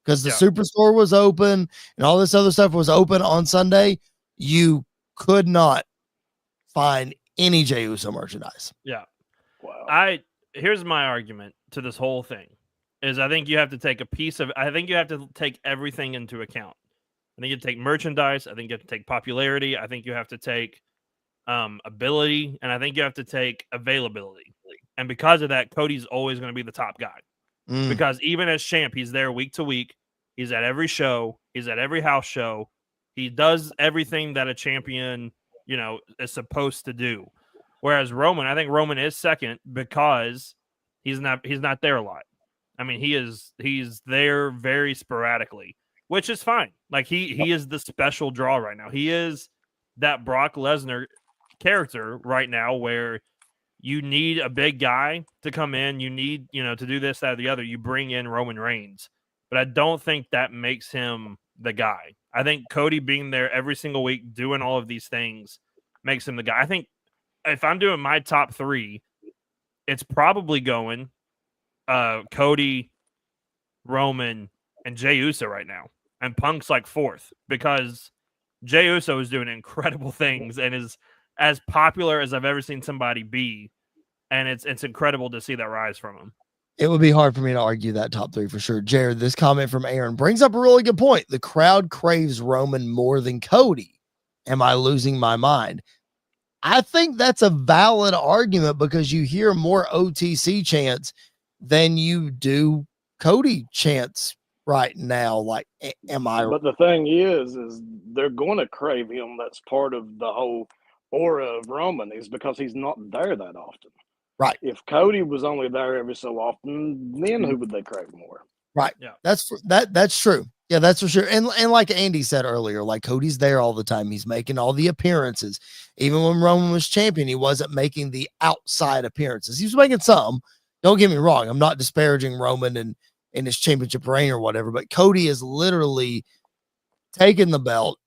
because the Superstore was open and all this other stuff was open on Sunday. You could not find any Jey Uso merchandise. Yeah. Wow. Here's my argument to this whole thing is I think you have to take everything into account. I think you have to take merchandise. I think you have to take popularity. I think you have to take ability, and I think you have to take availability. And because of that, Cody's always going to be the top guy. Because even as champ, he's there week to week. He's at every show. He's at every house show. He does everything that a champion, is supposed to do. Whereas Roman, I think Roman is second because he's not there a lot. I mean, he's there very sporadically, which is fine. Like he is the special draw right now. He is that Brock Lesnar character right now where you need a big guy to come in. You need, to do this, that, or the other. You bring in Roman Reigns. But I don't think that makes him the guy. I think Cody being there every single week, doing all of these things, makes him the guy. I think if I'm doing my top 3, it's probably going Cody, Roman, and Jey Uso right now. And Punk's like 4th because Jey Uso is doing incredible things and is as popular as I've ever seen somebody be. And it's incredible to see that rise from him. It would be hard for me to argue that top 3 for sure. Jared, this comment from Aaron brings up a really good point. The crowd craves Roman more than Cody. Am I losing my mind? I think that's a valid argument because you hear more OTC chants than you do Cody chants right now. Like, am I? But the thing is they're going to crave him. That's part of the whole aura of Roman, is because he's not there that often. Right. If Cody was only there every so often, then who would they crave more? Right. Yeah. That's true. Yeah, that's for sure. And like Andy said earlier, like Cody's there all the time. He's making all the appearances. Even when Roman was champion, he wasn't making the outside appearances. He was making some. Don't get me wrong. I'm not disparaging Roman and his championship reign or whatever, but Cody is literally taking the belt,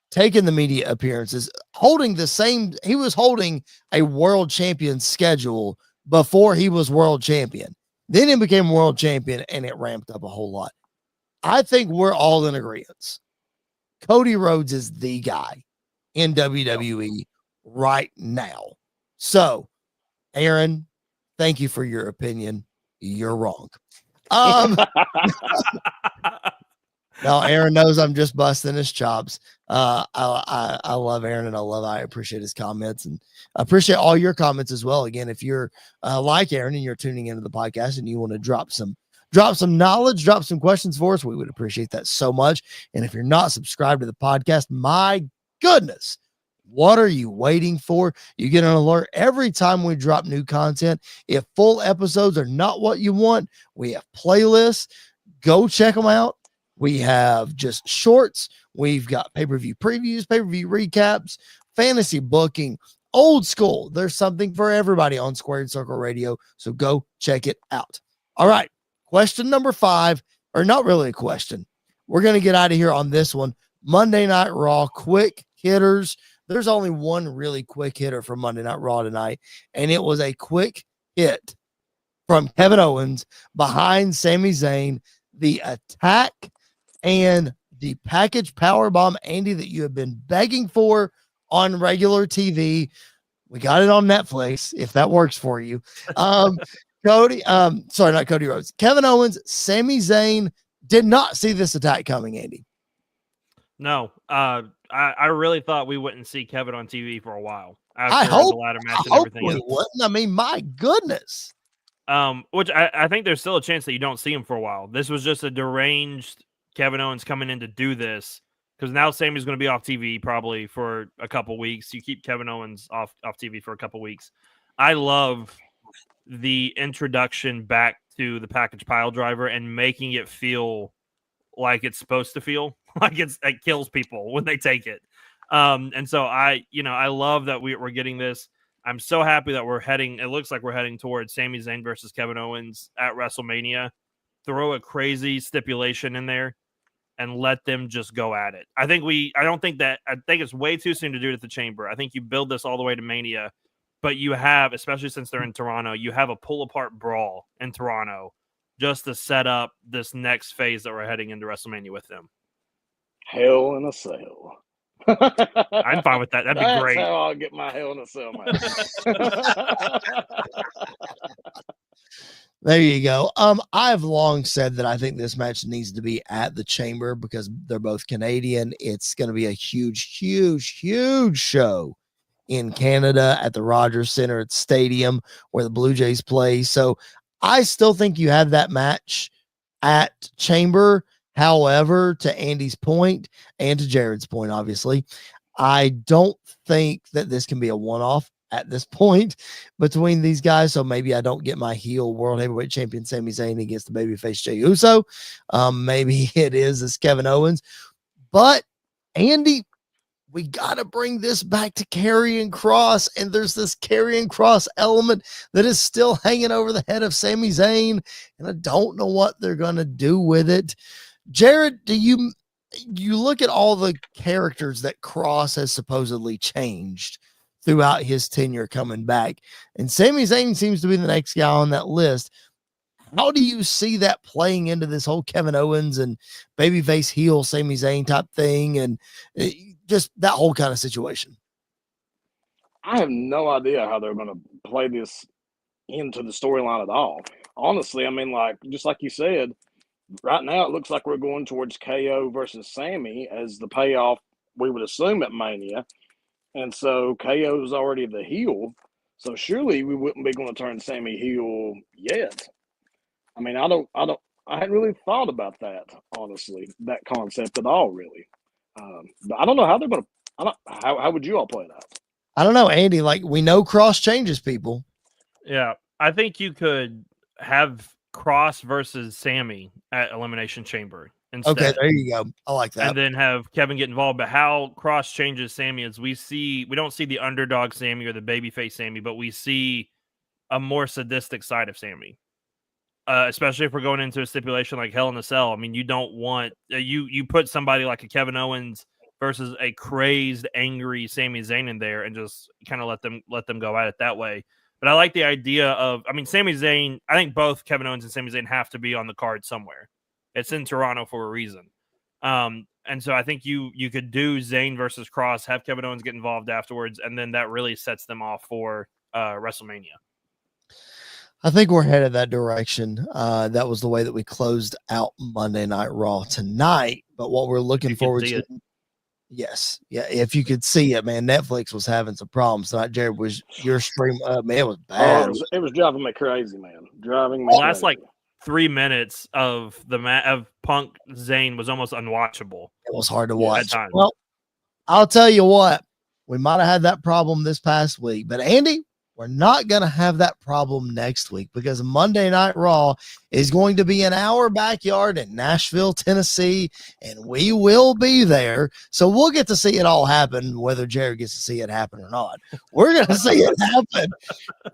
taking the media appearances, holding the same. He was holding a world champion schedule before he was world champion. Then he became world champion and it ramped up a whole lot. I think we're all in agreement. Cody Rhodes is the guy in WWE right now. So, Aaron, thank you for your opinion. You're wrong. No, Aaron knows I'm just busting his chops. I love Aaron, and I appreciate his comments, and I appreciate all your comments as well. Again, if you're like Aaron and you're tuning into the podcast and you want to drop some knowledge, drop some questions for us, we would appreciate that so much. And if you're not subscribed to the podcast, my goodness, what are you waiting for? You get an alert every time we drop new content. If full episodes are not what you want, we have playlists. Go check them out. We have just shorts. We've got pay-per-view previews, pay-per-view recaps, fantasy booking, old school. There's something for everybody on Squared Circle Radio. So go check it out. All right. Question number 5, or not really a question. We're going to get out of here on this one. Monday Night Raw, quick hitters. There's only one really quick hitter for Monday Night Raw tonight, and it was a quick hit from Kevin Owens behind Sami Zayn. The attack and the package powerbomb, Andy, that you have been begging for on regular TV. We got it on Netflix, if that works for you. Cody, sorry, not Cody Rhodes. Kevin Owens, Sami Zayn did not see this attack coming, Andy. No, I really thought we wouldn't see Kevin on TV for a while. I hope the ladder match and everything we wouldn't. I mean, my goodness. Which I think there's still a chance that you don't see him for a while. This was just a deranged Kevin Owens coming in to do this, because now Sami's going to be off TV probably for a couple weeks. You keep Kevin Owens off TV for a couple weeks. I love the introduction back to the package pile driver and making it feel like it's supposed to feel, like it kills people when they take it. And so I love that we're getting this. I'm so happy that it looks like we're heading towards Sami Zayn versus Kevin Owens at WrestleMania. Throw a crazy stipulation in there and let them just go at it. I think it's way too soon to do it at the Chamber. I think you build this all the way to Mania, but you have, especially since they're in Toronto, you have a pull apart brawl in Toronto just to set up this next phase that we're heading into WrestleMania with them. Hell in a Cell. I'm fine with that. That'd be great. That's how I'll get my Hell in a Cell match. There you go. I've long said that I think this match needs to be at the Chamber because they're both Canadian. It's going to be a huge, huge, huge show in Canada at the Rogers Centre Stadium where the Blue Jays play. So I still think you have that match at Chamber. However, to Andy's point and to Jared's point, obviously, I don't think that this can be a one-off at this point between these guys. So maybe I don't get my heel world heavyweight champion Sami Zayn against the babyface Jey Uso. Maybe it is this Kevin Owens. But Andy, we got to bring this back to Karrion Kross, and there's this Karrion Kross element that is still hanging over the head of Sami Zayn, and I don't know what they're going to do with it. Jared, do you look at all the characters that Kross has supposedly changed throughout his tenure coming back, and Sami Zayn seems to be the next guy on that list. How do you see that playing into this whole Kevin Owens and babyface heel Sami Zayn type thing, and just that whole kind of situation? I have no idea how they're going to play this into the storyline at all. Honestly, I mean, just like you said, right now it looks like we're going towards KO versus Sami as the payoff, we would assume, at Mania. And so KO is already the heel. So surely we wouldn't be going to turn Sami heel yet. I mean, I hadn't really thought about that, honestly, that concept at all, really. But I don't know how they're going to. How would you all play it out? I don't know, Andy. We know Kross changes people. Yeah, I think you could have Kross versus Sami at Elimination Chamber instead. Okay, there you go. I like that. And then have Kevin get involved. But how Kross changes Sami is we don't see the underdog Sami or the babyface Sami, but we see a more sadistic side of Sami. Especially if we're going into a stipulation like Hell in a Cell. I mean, you don't want you put somebody like a Kevin Owens versus a crazed, angry Sami Zayn in there, and just kind of let them go at it that way. But I like the idea of, I mean, Sami Zayn. I think both Kevin Owens and Sami Zayn have to be on the card somewhere. It's in Toronto for a reason, and so I think you could do Zayn versus Kross, have Kevin Owens get involved afterwards, and then that really sets them off for WrestleMania. I think we're headed that direction. That was the way that we closed out Monday Night Raw tonight. But what we're looking forward to, yes, yeah. If you could see it, man, Netflix was having some problems tonight. Jared, was your stream? Man, it was bad. It was driving me crazy, man. Driving me last crazy. like 3 minutes of of Punk Zayn was almost unwatchable. It was hard to watch. At times. Well, I'll tell you what, we might have had that problem this past week, but Andy, we're not going to have that problem next week because Monday Night Raw is going to be in our backyard in Nashville, Tennessee, and we will be there. So we'll get to see it all happen, whether Jared gets to see it happen or not. We're going to see it happen.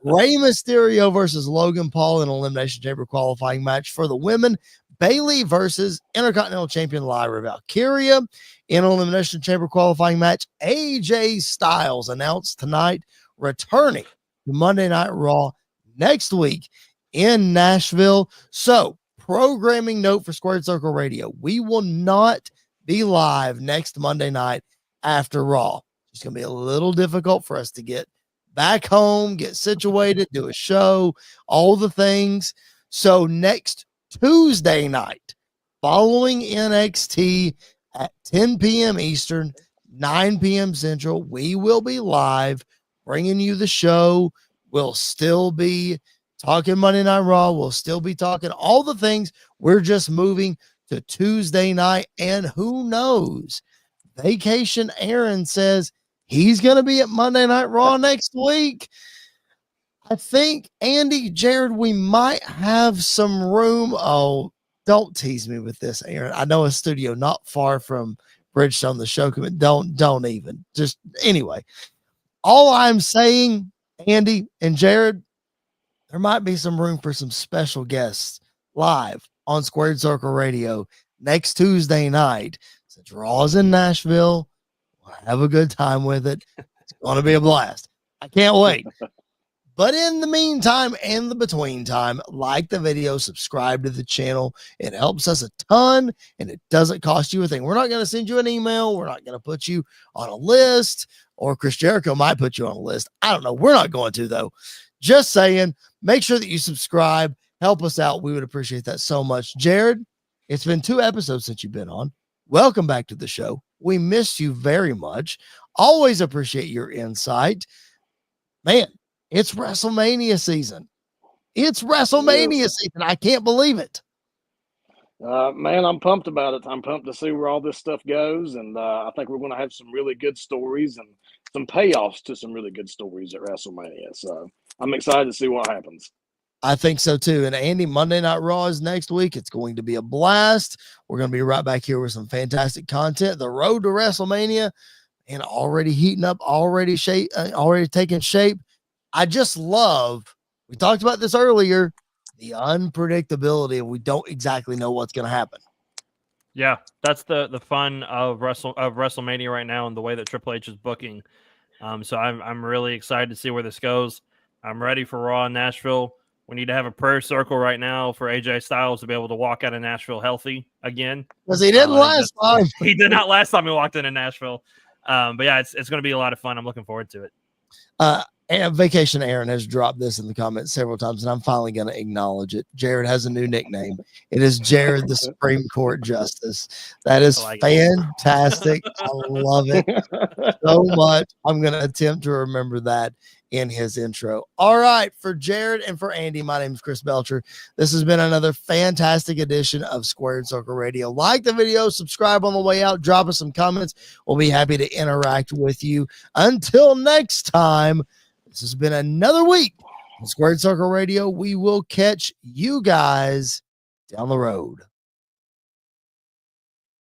Rey Mysterio versus Logan Paul in an Elimination Chamber qualifying match for the women. Bayley versus Intercontinental Champion Lyra Valkyria in an Elimination Chamber qualifying match. AJ Styles announced tonight, returning to Monday Night Raw next week in Nashville. So, programming note for Squared Circle Radio: we will not be live next Monday night after Raw. It's going to be a little difficult for us to get back home, get situated, do a show, all the things. So, next Tuesday night, following NXT at 10 p.m. Eastern, 9 p.m. Central, we will be live bringing you the show. We'll still be talking Monday Night Raw. We'll still be talking all the things. We're just moving to Tuesday night. And who knows? Vacation Aaron says he's going to be at Monday Night Raw next week. I think, Andy, Jared, we might have some room. Oh, don't tease me with this, Aaron. I know a studio not far from Bridgestone, the show. Don't even. Just anyway. All I'm saying, Andy and Jared, there might be some room for some special guests live on Squared Circle Radio next Tuesday night. Since Raw's in Nashville, we'll have a good time with it. It's going to be a blast. I can't wait. But in the meantime and the between time, like the video, subscribe to the channel. It helps us a ton, and it doesn't cost you a thing. We're not going to send you an email. We're not going to put you on a list, or Chris Jericho might put you on a list. I don't know. We're not going to, though. Just saying, make sure that you subscribe. Help us out. We would appreciate that so much. Jared, it's been 2 episodes since you've been on. Welcome back to the show. We miss you very much. Always appreciate your insight. Man, it's WrestleMania season. It's WrestleMania season. I can't believe it. Man, I'm pumped about it. I'm pumped to see where all this stuff goes. And I think we're going to have some really good stories and some payoffs to some really good stories at WrestleMania. So I'm excited to see what happens. I think so too. And Andy, Monday Night Raw is next week. It's going to be a blast. We're going to be right back here with some fantastic content. The road to WrestleMania, and already heating up, already taking shape. I just love, we talked about this earlier, the unpredictability. We don't exactly know what's going to happen. Yeah, that's the fun of WrestleMania right now, and the way that Triple H is booking. So I'm really excited to see where this goes. I'm ready for Raw in Nashville. We need to have a prayer circle right now for AJ Styles to be able to walk out of Nashville healthy again. Because he didn't last time. He did not last time he walked into Nashville. But yeah, it's going to be a lot of fun. I'm looking forward to it. And Vacation Aaron has dropped this in the comments several times, and I'm finally going to acknowledge it. Jared has a new nickname. It is Jared, the Supreme Court Justice. That is fantastic. I love it so much. I'm going to attempt to remember that in his intro. All right, for Jared and for Andy, my name is Chris Belcher. This has been another fantastic edition of Squared Circle Radio. Like the video, subscribe on the way out, drop us some comments. We'll be happy to interact with you. Until next time, this has been another week on Squared Circle Radio. We will catch you guys down the road.